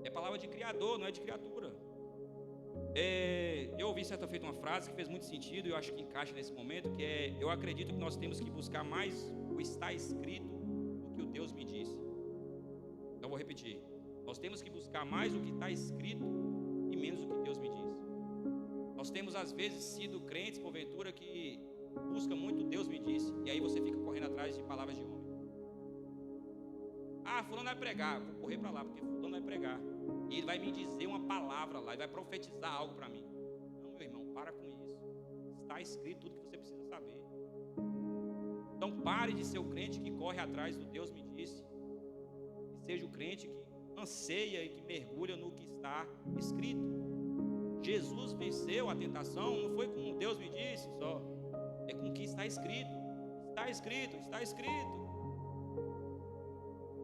É palavra de Criador, não é de criatura. Eu ouvi certa feita uma frase que fez muito sentido e eu acho que encaixa nesse momento, que é: eu acredito que nós temos que buscar mais o está escrito do que o Deus me disse. Então vou repetir: nós temos que buscar mais o que está escrito e menos o que Deus me disse. Nós temos às vezes sido crentes, porventura, que busca muito Deus me disse, e aí você fica correndo atrás de palavras de homem. Fulano vai pregar, vou correr para lá, porque fulano vai pregar, e ele vai me dizer uma palavra lá, ele vai profetizar algo para mim. Não, meu irmão, para com isso. Está escrito tudo que você precisa saber. Então pare de ser o crente que corre atrás do Deus me disse, e seja o crente que anseia e que mergulha no que está escrito. Jesus venceu a tentação, não foi com Deus me disse só, é com o que está escrito. Está escrito, está escrito.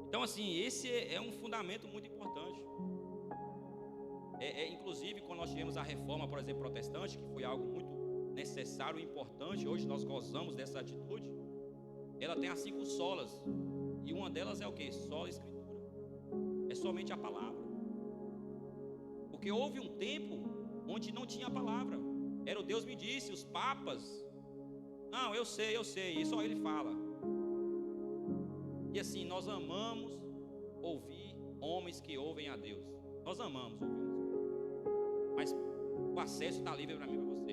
Então, assim, esse é um fundamento muito importante. Inclusive, quando nós tivemos a reforma, por exemplo, protestante, que foi algo muito necessário e importante, hoje nós gozamos dessa atitude. Ela tem as 5 solas, e uma delas é o quê? Sola Escritura. É somente a palavra. Porque houve um tempo onde não tinha a palavra. Era o Deus me disse, os papas. Não, eu sei, e só ele fala. E assim, nós amamos ouvir homens que ouvem a Deus. Nós amamos ouvir. Mas o acesso está livre para mim e para você.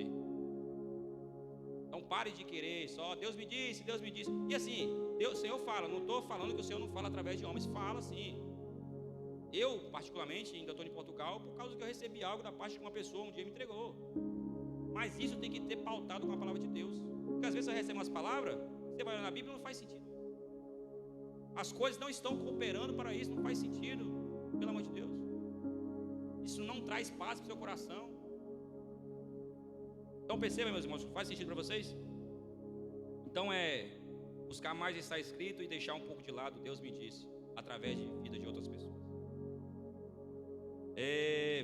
Então pare de querer só, Deus me disse, Deus me disse. E assim, o Senhor fala, não estou falando que o Senhor não fala através de homens, fala sim. Eu, particularmente, ainda estou em Portugal, por causa que eu recebi algo da parte de uma pessoa, um dia me entregou. Mas isso tem que ter pautado com a palavra de Deus. Porque às vezes você recebe umas palavras, você vai olhar na Bíblia e não faz sentido. As coisas não estão cooperando para isso, não faz sentido, pelo amor de Deus. Isso não traz paz para o seu coração. Então perceba, meus irmãos, faz sentido para vocês? Então é buscar mais estar escrito e deixar um pouco de lado Deus me disse, através de vida de outras pessoas.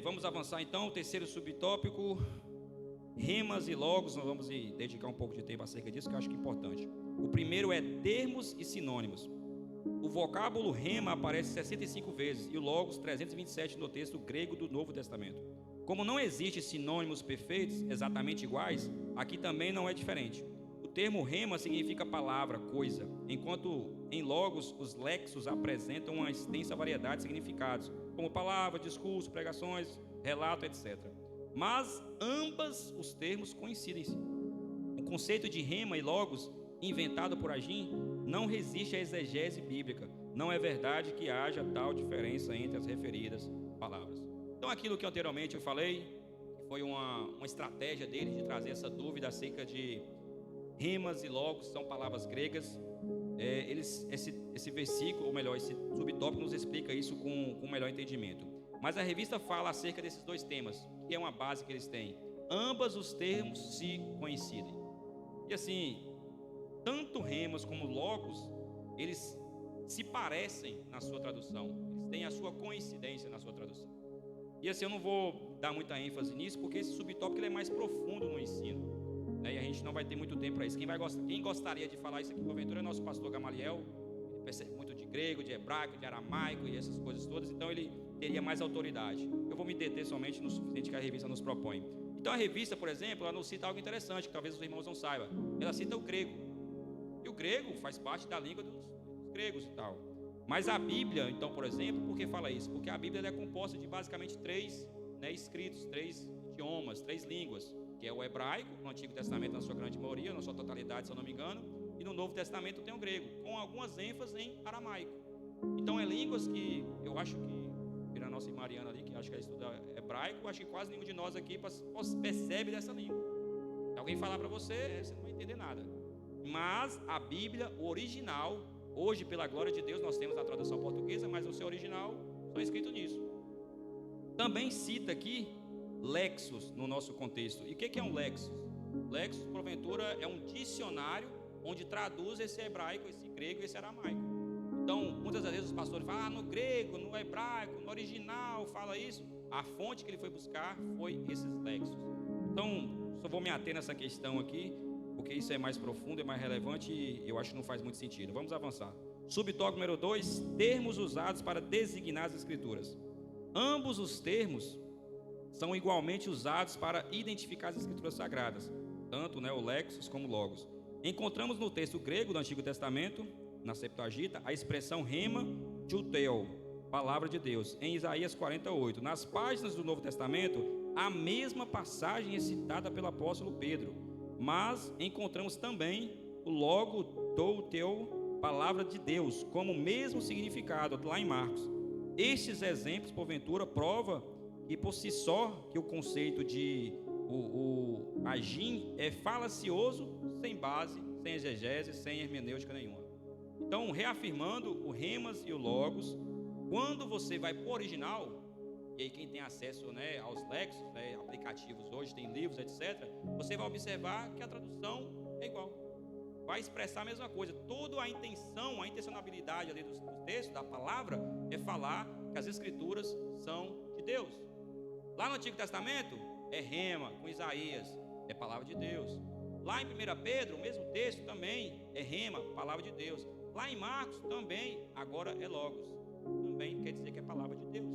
Vamos avançar então, o terceiro subtópico, remas e logos. Nós vamos dedicar um pouco de tempo acerca disso, que eu acho que é importante. O primeiro é termos e sinônimos. O vocábulo rema aparece 65 vezes e o logos 327 no texto grego do Novo Testamento. Como não existem sinônimos perfeitos, exatamente iguais, aqui também não é diferente. O termo rema significa palavra, coisa, enquanto em logos os léxicos apresentam uma extensa variedade de significados, como palavra, discurso, pregações, relato, etc. Mas ambas os termos coincidem-se. O conceito de rema e logos, inventado por Agim, não resiste à exegese bíblica. Não é verdade que haja tal diferença entre as referidas palavras. Então, aquilo que anteriormente eu falei, que foi uma estratégia deles de trazer essa dúvida acerca de remas e logos, são palavras gregas. Esse versículo, ou melhor, esse subtópico nos explica isso com melhor entendimento. Mas a revista fala acerca desses dois temas, que é uma base que eles têm. Ambos os termos se coincidem. E assim, tanto remas como logos, eles se parecem na sua tradução. Eles têm a sua coincidência na sua tradução. E assim, eu não vou dar muita ênfase nisso, porque esse subtópico ele é mais profundo no ensino, né? E a gente não vai ter muito tempo para isso. Quem gostaria de falar isso aqui, porventura, é nosso pastor Gamaliel. Ele percebe muito de grego, de hebraico, de aramaico e essas coisas todas. Então ele teria mais autoridade. Eu vou me deter somente no suficiente que a revista nos propõe. Então a revista, por exemplo, ela nos cita algo interessante, que talvez os irmãos não saibam. Ela cita o grego. E o grego faz parte da língua dos gregos e tal. Mas a Bíblia, então, por exemplo, por que fala isso? Porque a Bíblia é composta de basicamente 3 escritos, 3 idiomas, 3 línguas, que é o hebraico, no Antigo Testamento na sua grande maioria, na sua totalidade, se eu não me engano, e no Novo Testamento tem o grego, com algumas ênfases em aramaico. Então, é línguas que eu acho que, tirando nossa irmã Mariana ali, que acho que estuda hebraico, acho que quase nenhum de nós aqui percebe dessa língua. Se alguém falar para você, você não vai entender nada. Mas a Bíblia, o original, hoje, pela glória de Deus, nós temos a tradução portuguesa, mas o seu original está escrito nisso. Também cita aqui Lexos no nosso contexto. E o que é um Lexos? Lexos, porventura, é um dicionário onde traduz esse hebraico, esse grego e esse aramaico. Então, muitas das vezes os pastores falam, no grego, no hebraico, no original, fala isso. A fonte que ele foi buscar foi esses Lexos. Então, só vou me ater nessa questão aqui, porque isso é mais profundo, é mais relevante e eu acho que não faz muito sentido. Vamos avançar. Subtópico número 2, termos usados para designar as escrituras. Ambos os termos são igualmente usados para identificar as escrituras sagradas, tanto o Lexos como o Logos. Encontramos no texto grego do Antigo Testamento, na Septuaginta, a expressão rema juteo, palavra de Deus, em Isaías 48. Nas páginas do Novo Testamento, a mesma passagem é citada pelo apóstolo Pedro, mas encontramos também o logo douteu, palavra de Deus, como o mesmo significado lá em Marcos. Estes exemplos, porventura, prova que por si só que o conceito de o agim é falacioso, sem base, sem exegese, sem hermenêutica nenhuma. Então, reafirmando o remas e o logos, quando você vai para o original, e aí quem tem acesso aos lexos, aplicativos hoje, tem livros, etc., você vai observar que a tradução é igual. Vai expressar a mesma coisa. Toda a intenção, a intencionalidade ali dos textos, da palavra, é falar que as escrituras são de Deus. Lá no Antigo Testamento, é rema, com Isaías, é palavra de Deus. Lá em 1 Pedro, o mesmo texto também é rema, palavra de Deus. Lá em Marcos também, agora é logos. Também quer dizer que é palavra de Deus.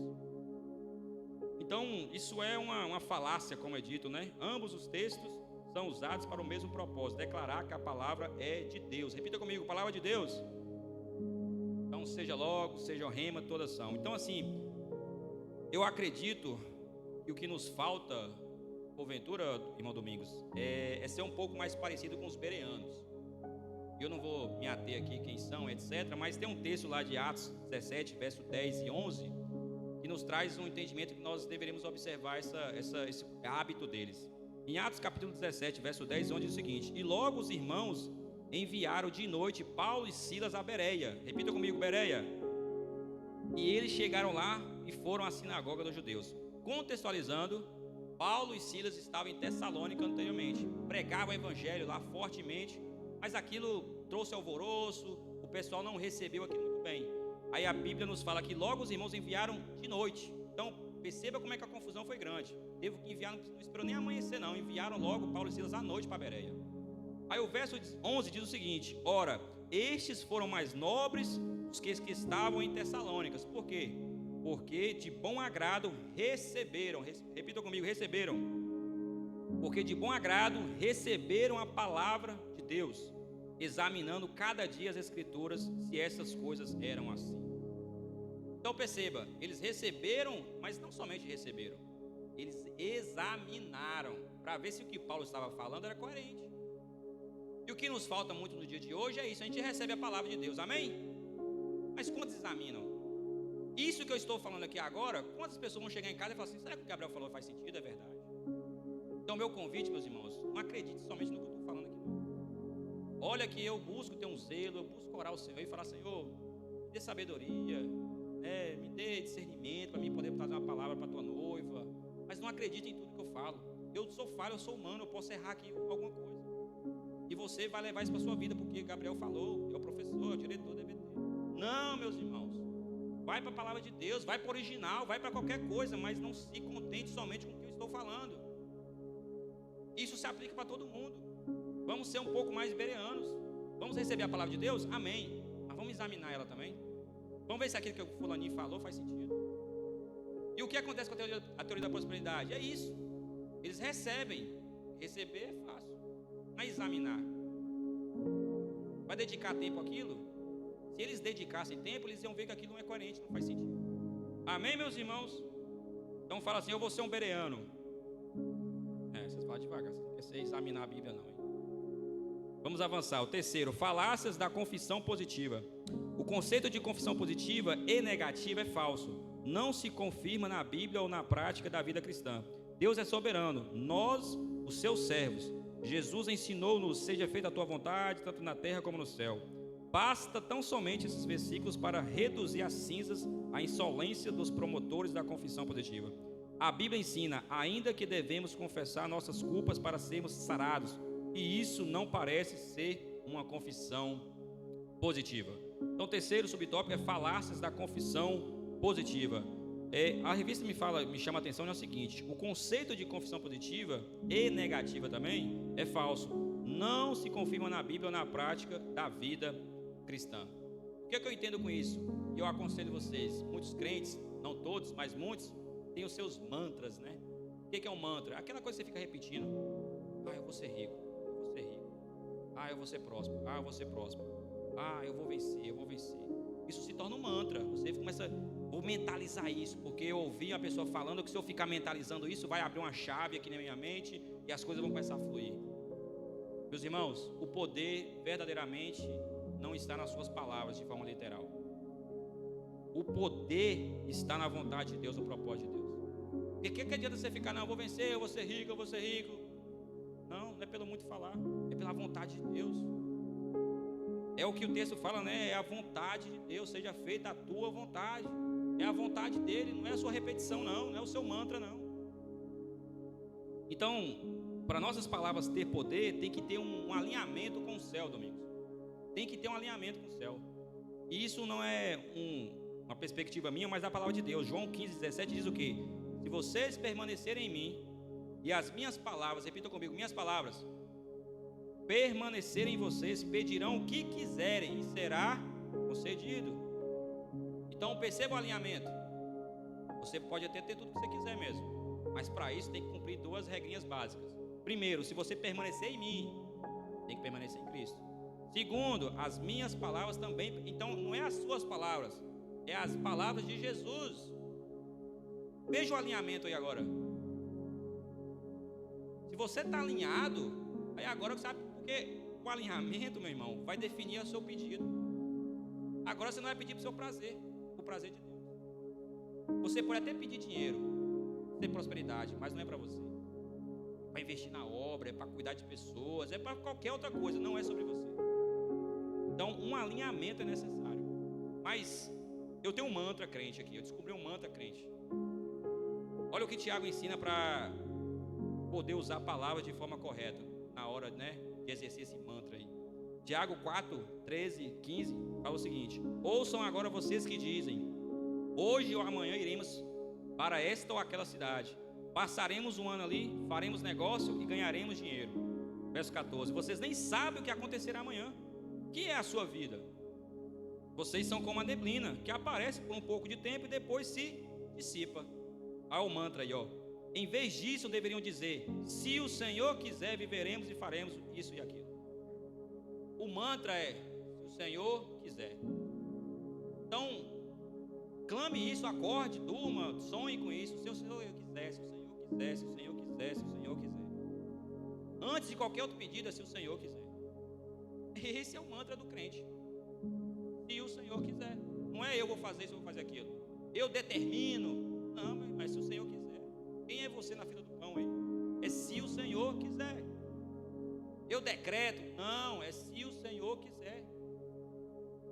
Então, isso é uma falácia, como é dito, Ambos os textos são usados para o mesmo propósito, declarar que a palavra é de Deus. Repita comigo, palavra de Deus. Então, seja logos, seja rema, todas são. Então, assim, eu acredito que o que nos falta, porventura, irmão Domingos, é ser um pouco mais parecido com os bereanos. Eu não vou me ater aqui quem são, etc., mas tem um texto lá de Atos 17, verso 10 e 11, que nos traz um entendimento que nós deveríamos observar esse hábito deles. Em Atos capítulo 17, verso 10 e 11 diz o seguinte: e logo os irmãos enviaram de noite Paulo e Silas a Bereia. Repita comigo, Bereia. E eles chegaram lá e foram à sinagoga dos judeus. Contextualizando, Paulo e Silas estavam em Tessalônica anteriormente, pregavam o evangelho lá fortemente, mas aquilo trouxe alvoroço, o pessoal não recebeu aquilo muito bem. Aí a Bíblia nos fala que logo os irmãos enviaram de noite. Então perceba como é que a confusão foi grande. Teve que enviar, não esperou nem amanhecer não, enviaram logo Paulo e Silas à noite para Bereia. Aí o verso 11 diz o seguinte: ora, estes foram mais nobres dos que estavam em Tessalônicas. Por quê? Porque de bom agrado receberam, repita comigo, receberam. Porque de bom agrado receberam a palavra de Deus, examinando cada dia as escrituras, se essas coisas eram assim. Então perceba, eles receberam, mas não somente receberam, eles examinaram, para ver se o que Paulo estava falando era coerente. E o que nos falta muito no dia de hoje é isso, a gente recebe a palavra de Deus, amém? Mas quantos examinam? Isso que eu estou falando aqui agora, quantas pessoas vão chegar em casa e falar assim, será que o Gabriel falou faz sentido, é verdade? Então meu convite, meus irmãos, não acredite somente no que eu estou falando aqui não. Olha que eu busco ter um zelo, eu busco orar ao Senhor e falar, Senhor, me dê sabedoria, me dê discernimento para mim poder trazer uma palavra para a tua noiva. Mas não acredite em tudo que eu falo. Eu sou falho, eu sou humano, eu posso errar aqui alguma coisa. E você vai levar isso para a sua vida, porque Gabriel falou, é o professor, é o diretor da EBT. Não, meus irmãos. Vai para a palavra de Deus, vai para o original, vai para qualquer coisa, mas não se contente somente com o que eu estou falando. Isso se aplica para todo mundo. Vamos ser um pouco mais bereanos. Vamos receber a palavra de Deus? Amém. Mas vamos examinar ela também. Vamos ver se aquilo que o fulaninho falou faz sentido. E o que acontece com a teoria da prosperidade? É isso. Eles recebem. Receber é fácil. Mas examinar. Vai dedicar tempo àquilo? Se eles dedicassem tempo, eles iam ver que aquilo não é coerente, não faz sentido. Amém, meus irmãos? Então fala assim, eu vou ser um bereano. Vocês falam devagar, você não quer examinar a Bíblia não, hein? Vamos avançar. O terceiro, falácias da confissão positiva. O conceito de confissão positiva e negativa é falso. não se confirma na Bíblia ou na prática da vida cristã. Deus é soberano, nós, os seus servos. Jesus ensinou-nos: seja feita a tua vontade, tanto na terra como no céu. Basta tão somente esses versículos para reduzir às cinzas a insolência dos promotores da confissão positiva. A Bíblia ensina ainda que devemos confessar nossas culpas para sermos sarados, e isso não parece ser uma confissão positiva. Então, o terceiro subtópico é falácias da confissão positiva. A revista me chama a atenção é o seguinte: o conceito de confissão positiva e negativa também é falso. Não se confirma na Bíblia ou na prática da vida cristã. O que é que eu entendo com isso? E eu aconselho vocês, muitos crentes, não todos, mas muitos, têm os seus mantras, né? O que é um mantra? Aquela coisa que você fica repetindo: eu vou ser rico, eu vou ser rico, eu vou ser próspero, eu vou ser próspero, eu vou vencer, eu vou vencer. Isso se torna um mantra. Você começa, vou mentalizar isso, porque eu ouvi uma pessoa falando que se eu ficar mentalizando isso, vai abrir uma chave aqui na minha mente e as coisas vão começar a fluir. Meus irmãos, o poder verdadeiramente não está nas suas palavras de forma literal. O poder está na vontade de Deus, no propósito de Deus. E o que adianta você ficar: não, eu vou vencer, eu vou ser rico, eu vou ser rico. Não é pelo muito falar, é pela vontade de Deus. É o que o texto fala, né? É a vontade de Deus, seja feita a tua vontade. É a vontade dele, não é a sua repetição, não é o seu mantra, não. Então, para nossas palavras ter poder, tem que ter um alinhamento com o céu, Domingos. Tem que ter um alinhamento com o céu. E isso não é uma perspectiva minha, mas da palavra de Deus. João 15:17 diz o quê? Se vocês permanecerem em mim e as minhas palavras, repitam comigo, minhas palavras permanecerem em vocês, pedirão o que quiserem e será concedido. Então perceba o alinhamento. Você pode até ter tudo que você quiser mesmo, mas para isso tem que cumprir duas regrinhas básicas. Primeiro, se você permanecer em mim, tem que permanecer em Cristo. Segundo, as minhas palavras também. Então não é as suas palavras, é as palavras de Jesus. Veja o alinhamento aí agora. Se você está alinhado, aí agora você sabe. Porque o alinhamento, meu irmão, vai definir o seu pedido. Agora você não vai pedir para o seu prazer, o prazer de Deus. Você pode até pedir dinheiro, ter prosperidade, mas não é para você. É para investir na obra, é para cuidar de pessoas, é para qualquer outra coisa, não é sobre você. Então, um alinhamento é necessário. Mas eu tenho um mantra crente aqui, eu descobri um mantra crente. Olha o que Tiago ensina para poder usar palavras de forma correta na hora, né, de exercer esse mantra aí. Tiago 4:13-15 fala o seguinte: ouçam agora vocês que dizem: hoje ou amanhã iremos para esta ou aquela cidade, passaremos um ano ali, faremos negócio e ganharemos dinheiro. Verso 14: vocês nem sabem o que acontecerá amanhã. O que é a sua vida? Vocês são como a neblina, que aparece por um pouco de tempo e depois se dissipa. Olha o mantra aí, ó. Em vez disso, deveriam dizer: se o Senhor quiser, viveremos e faremos isso e aquilo. O mantra é: se o Senhor quiser. Então, clame isso, acorde, durma, sonhe com isso. Se o Senhor quiser, se o Senhor quiser, se o Senhor quiser, se o Senhor quiser. Antes de qualquer outro pedido, é se o Senhor quiser. Esse é o mantra do crente. Se o Senhor quiser. Não é eu vou fazer isso, eu vou fazer aquilo. Eu determino. Não, mas se o Senhor quiser. Quem é você na fila do pão aí? É se o Senhor quiser. Eu decreto. Não, é se o Senhor quiser.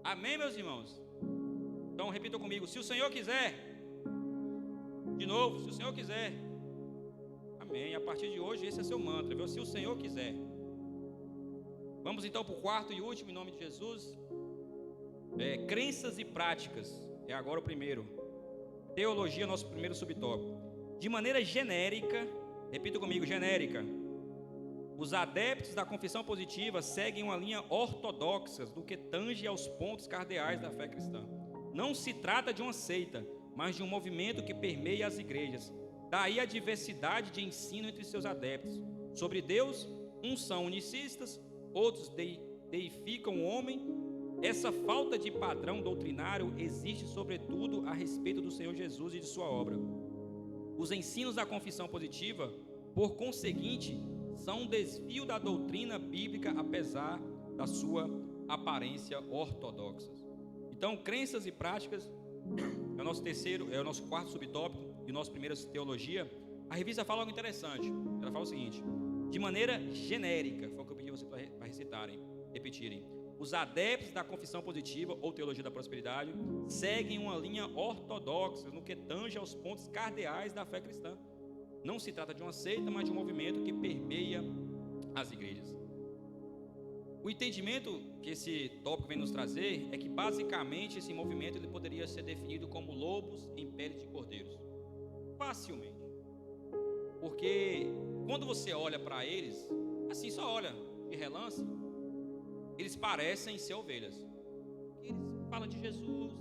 Amém, meus irmãos? Então repitam comigo: se o Senhor quiser. De novo, se o Senhor quiser. Amém. A partir de hoje esse é seu mantra, viu? Se o Senhor quiser. Vamos então para o quarto e último, em nome de Jesus. Crenças e práticas. É agora o primeiro. Teologia, nosso primeiro subtópico. De maneira genérica, repita comigo, genérica, os adeptos da confissão positiva seguem uma linha ortodoxa do que tange aos pontos cardeais da fé cristã. Não se trata de uma seita, mas de um movimento que permeia as igrejas. Daí a diversidade de ensino entre seus adeptos. Sobre Deus, uns são unicistas, outros deificam o homem. Essa falta de padrão doutrinário existe sobretudo a respeito do Senhor Jesus e de sua obra. Os ensinos da confissão positiva, por conseguinte, são um desvio da doutrina bíblica, apesar da sua aparência ortodoxa. Então, crenças e práticas é o nosso terceiro, é o nosso quarto subtópico e o nosso primeiro teologia. A revista fala algo interessante. Ela fala o seguinte: de maneira genérica, foi o que eu pedi vocês para repetirem. Os adeptos da confissão positiva ou teologia da prosperidade seguem uma linha ortodoxa no que tange aos pontos cardeais da fé cristã. Não se trata de uma seita, mas de um movimento que permeia as igrejas. O entendimento que esse tópico vem nos trazer é que basicamente esse movimento ele poderia ser definido como lobos em pele de cordeiros. Facilmente. Porque quando você olha para eles, assim só olha de relance, eles parecem ser ovelhas. Eles falam de Jesus,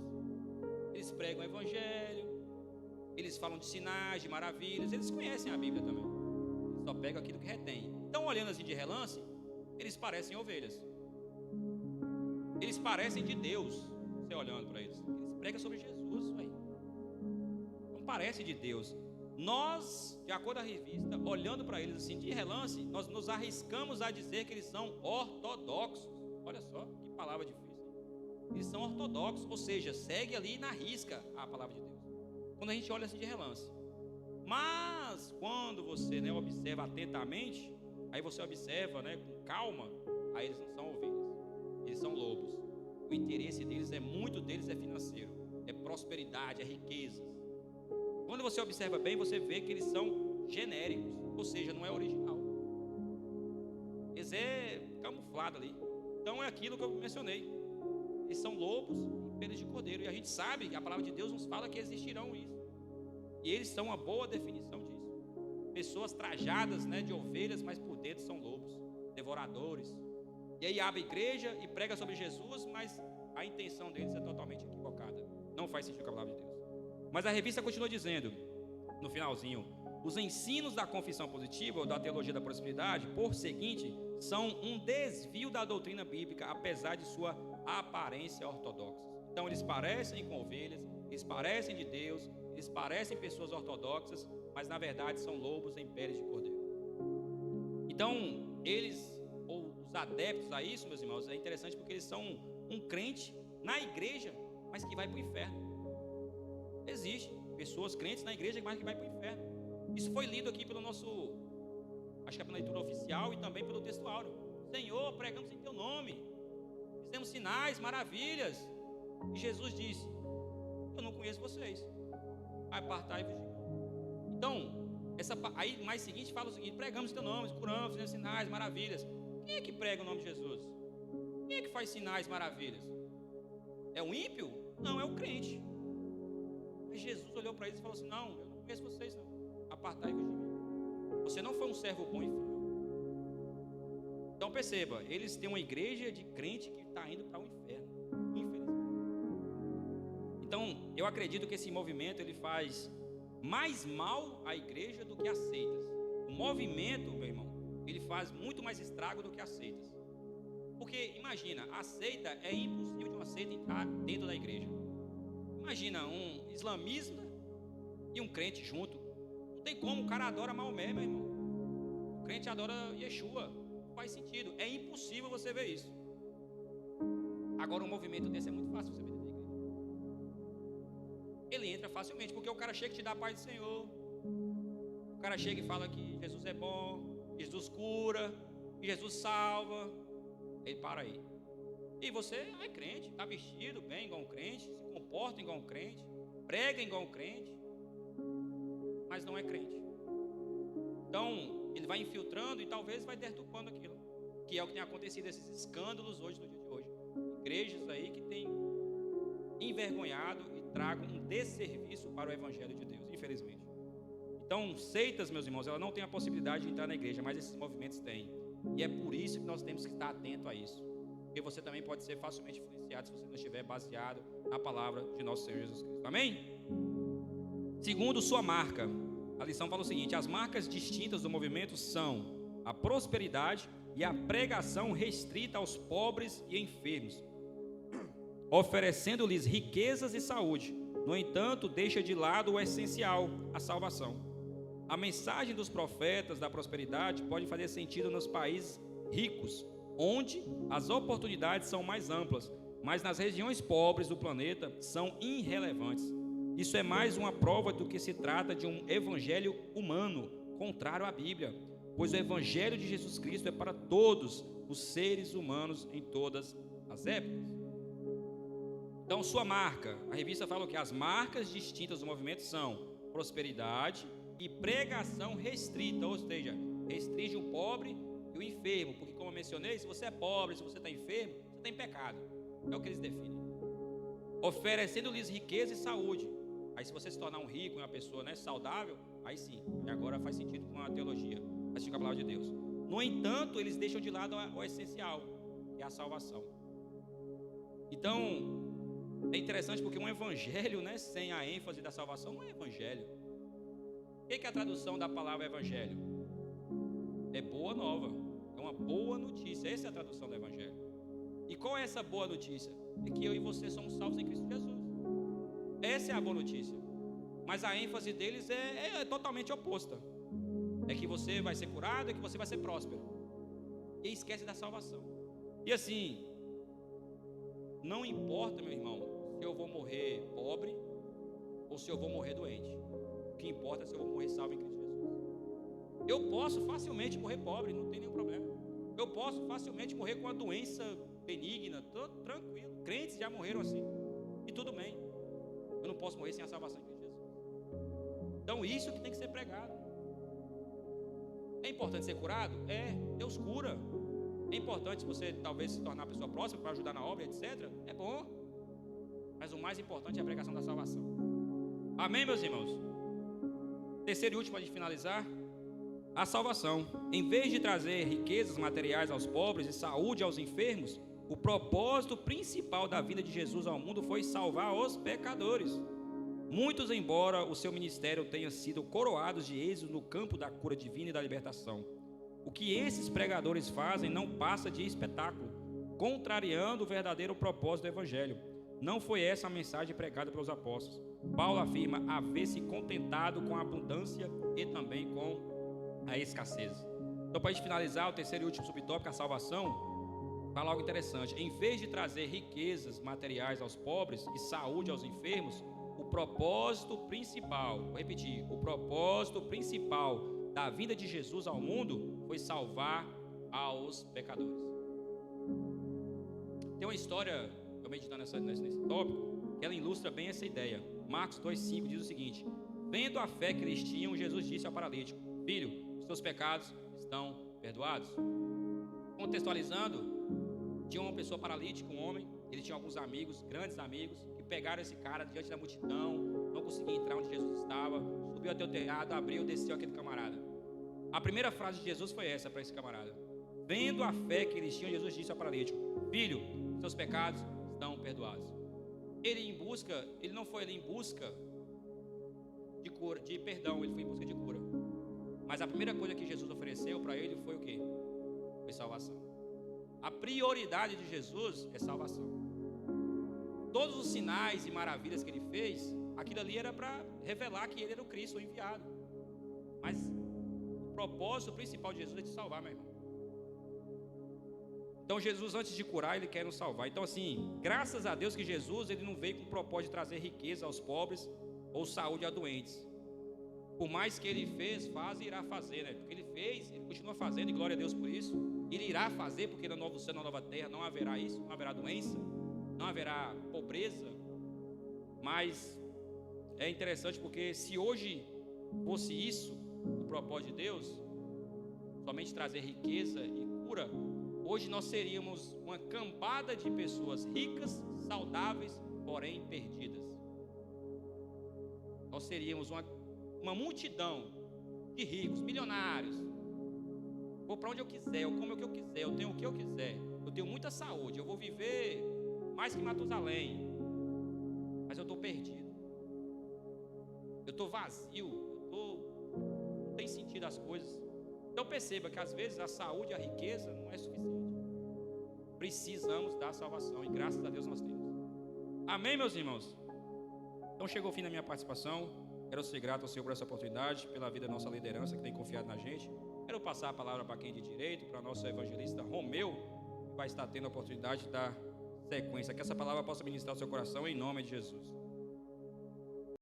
eles pregam o evangelho, eles falam de sinais, de maravilhas, eles conhecem a Bíblia também. Eles só pegam aquilo que retém. Então, olhando assim de relance, eles parecem ovelhas. Eles parecem de Deus, você olhando para eles. Eles pregam sobre Jesus, véio. Não parece de Deus. Nós, de acordo com a revista, olhando para eles assim de relance, nós nos arriscamos a dizer que eles são ortodoxos. Olha só, que palavra difícil. Eles são ortodoxos, ou seja, segue ali na risca a palavra de Deus. Quando a gente olha assim de relance. Mas, quando você observa atentamente, aí você observa com calma, aí eles não são ovelhas, eles são lobos. O interesse deles muito deles é financeiro, é prosperidade, é riquezas. Quando você observa bem, você vê que eles são genéricos, ou seja, não é original. Eles é camuflado ali. Então é aquilo que eu mencionei. Eles são lobos em peles de cordeiro. E a gente sabe que a palavra de Deus nos fala que existirão isso. E eles são uma boa definição disso. Pessoas trajadas de ovelhas, mas por dentro são lobos, devoradores. E aí abre a igreja e prega sobre Jesus, mas a intenção deles é totalmente equivocada. Não faz sentido com a palavra de Deus. Mas a revista continua dizendo, no finalzinho: os ensinos da confissão positiva ou da teologia da prosperidade, por seguinte, são um desvio da doutrina bíblica, apesar de sua aparência ortodoxa. Então eles parecem com ovelhas, eles parecem de Deus, eles parecem pessoas ortodoxas, mas na verdade são lobos em peles de cordeiro. Então eles, ou os adeptos a isso, meus irmãos, é interessante porque eles são um crente na igreja, mas que vai para o inferno. Existe pessoas crentes na igreja, mas que vai para o inferno. Isso foi lido aqui pelo nosso, acho que é pela leitura oficial e também pelo texto áureo. Senhor, pregamos em teu nome, fizemos sinais, maravilhas. E Jesus disse: eu não conheço vocês, apartai-vos de mim. Então, aí mais seguinte fala o seguinte: pregamos em teu nome, curamos, fizemos sinais, maravilhas. Quem é que prega o nome de Jesus? Quem é que faz sinais, maravilhas? É o ímpio? Não, é o crente. Mas Jesus olhou para eles e falou assim: não, eu não conheço vocês não, apartai-vos de mim. Você não foi um servo bom e fiel. Então perceba, eles têm uma igreja de crente que está indo para o inferno, infelizmente. Então eu acredito que esse movimento ele faz mais mal à igreja do que as seitas. O movimento, meu irmão, ele faz muito mais estrago do que as seitas. Porque imagina, a seita, é impossível de uma seita entrar dentro da igreja. Imagina um islamista e um crente junto. Não tem como, o cara adora Maomé, meu irmão. O crente adora Yeshua. Não faz sentido, é impossível você ver isso. Agora um movimento desse é muito fácil você ver dentro da igreja. Ele entra facilmente, porque o cara chega e te dá a paz do Senhor. O cara chega e fala que Jesus é bom, Jesus cura, que Jesus salva. Ele para aí. E você é crente, está vestido bem igual um crente, se comporta igual um crente, prega igual um crente, mas não é crente. Então, ele vai infiltrando e talvez vai deturpando aquilo, que é o que tem acontecido, esses escândalos hoje, no dia de hoje. Igrejas aí que têm envergonhado e tragam um desserviço para o Evangelho de Deus, infelizmente. Então, seitas, meus irmãos, ela não tem a possibilidade de entrar na igreja, mas esses movimentos têm. E é por isso que nós temos que estar atento a isso. Porque você também pode ser facilmente influenciado se você não estiver baseado na palavra de nosso Senhor Jesus Cristo. Amém? Segundo, sua marca. A lição fala o seguinte: as marcas distintas do movimento são a prosperidade e a pregação restrita aos pobres e enfermos, oferecendo-lhes riquezas e saúde. No entanto, deixa de lado o essencial, a salvação. A mensagem dos profetas da prosperidade pode fazer sentido nos países ricos, onde as oportunidades são mais amplas, mas nas regiões pobres do planeta são irrelevantes. Isso é mais uma prova do que se trata de um evangelho humano, contrário à Bíblia, pois o evangelho de Jesus Cristo é para todos os seres humanos em todas as épocas. Então, sua marca, a revista fala que as marcas distintas do movimento são prosperidade e pregação restrita, ou seja, restringe o pobre e o enfermo, porque, como eu mencionei, se você é pobre, se você está enfermo, você está em pecado, é o que eles definem, oferecendo-lhes riqueza e saúde. Aí, se você se tornar um rico, uma pessoa, né, saudável, aí sim, agora faz sentido com a teologia, faz sentido com a palavra de Deus. No entanto, eles deixam de lado o essencial, que é a salvação. Então, é interessante porque um evangelho, né, sem a ênfase da salvação não é evangelho. O que é a tradução da palavra evangelho? É boa nova, é uma boa notícia. Essa é a tradução do evangelho. E qual é essa boa notícia? É que eu e você somos salvos em Cristo Jesus. Essa é a boa notícia. Mas a ênfase deles é totalmente oposta. É que você vai ser curado, é que você vai ser próspero. E esquece da salvação. E assim, não importa, meu irmão, se eu vou morrer pobre ou se eu vou morrer doente. O que importa é se eu vou morrer salvo em Cristo Jesus. Eu posso facilmente morrer pobre, não tem nenhum problema. Eu posso facilmente morrer com uma doença benigna, tranquilo. Crentes já morreram assim. E tudo bem. Eu não posso morrer sem a salvação em Cristo Jesus. Então isso que tem que ser pregado. É importante ser curado? É, Deus cura. É importante você talvez se tornar uma pessoa próxima para ajudar na obra, etc. É bom. Mas o mais importante é a pregação da salvação. Amém, meus irmãos? Terceiro e último, para finalizar, a salvação. Em vez de trazer riquezas materiais aos pobres e saúde aos enfermos, o propósito principal da vinda de Jesus ao mundo foi salvar os pecadores. Muitos, embora o seu ministério tenha sido coroados de êxito no campo da cura divina e da libertação, o que esses pregadores fazem não passa de espetáculo, contrariando o verdadeiro propósito do evangelho. Não foi essa a mensagem pregada pelos apóstolos. Paulo afirma haver se contentado com a abundância e também com a escassez. Então, para a gente finalizar, o terceiro e último subtópico, a salvação, fala algo interessante. Em vez de trazer riquezas materiais aos pobres e saúde aos enfermos, o propósito principal, vou repetir, o propósito principal da vinda de Jesus ao mundo foi salvar aos pecadores. Tem uma história, eu meditando nesse tópico, que ela ilustra bem essa ideia. Marcos 2,5 diz o seguinte: vendo a fé que eles tinham, Jesus disse ao paralítico: filho, os seus pecados estão perdoados. Contextualizando, tinha uma pessoa paralítica, um homem, ele tinha alguns amigos, grandes amigos, que pegaram esse cara diante da multidão, não conseguia entrar onde Jesus estava, subiu até o telhado, abriu, desceu aquele camarada. A primeira frase de Jesus foi essa para esse camarada: vendo a fé que eles tinham, Jesus disse ao paralítico: filho, seus pecados estão perdoados. Ele não foi ali em busca de cura, de perdão, ele foi em busca de cura. Mas a primeira coisa que Jesus ofereceu para ele foi o quê? Foi salvação. A prioridade de Jesus é salvação. Todos os sinais e maravilhas que ele fez, aquilo ali era para revelar que ele era o Cristo, o enviado. Mas o propósito principal de Jesus é te salvar, meu irmão. Então Jesus, antes de curar, ele quer nos salvar. Então assim, graças a Deus que Jesus, ele não veio com o propósito de trazer riqueza aos pobres ou saúde a doentes. Por mais que ele faz e irá fazer, né? Porque ele fez, ele continua fazendo, e glória a Deus por isso. Ele irá fazer, porque no novo céu, na nova terra, não haverá isso, não haverá doença, não haverá pobreza. Mas é interessante porque se hoje fosse isso o propósito de Deus, somente trazer riqueza e cura, hoje nós seríamos uma cambada de pessoas ricas, saudáveis, porém perdidas. Nós seríamos uma multidão de ricos, milionários. Vou para onde eu quiser, eu como o que eu quiser, eu tenho o que eu quiser, eu tenho muita saúde, eu vou viver mais que Matusalém, mas eu estou perdido, eu estou vazio, não tem sentido as coisas. Então perceba que às vezes a saúde e a riqueza não é suficiente. Precisamos da salvação e graças a Deus nós temos. Amém, meus irmãos? Então chegou o fim da minha participação. Quero ser grato ao Senhor por essa oportunidade, pela vida da nossa liderança que tem confiado na gente. Quero passar a palavra para quem de direito, para nosso evangelista Romeu, que vai estar tendo a oportunidade de dar sequência. Que essa palavra possa ministrar o seu coração em nome de Jesus.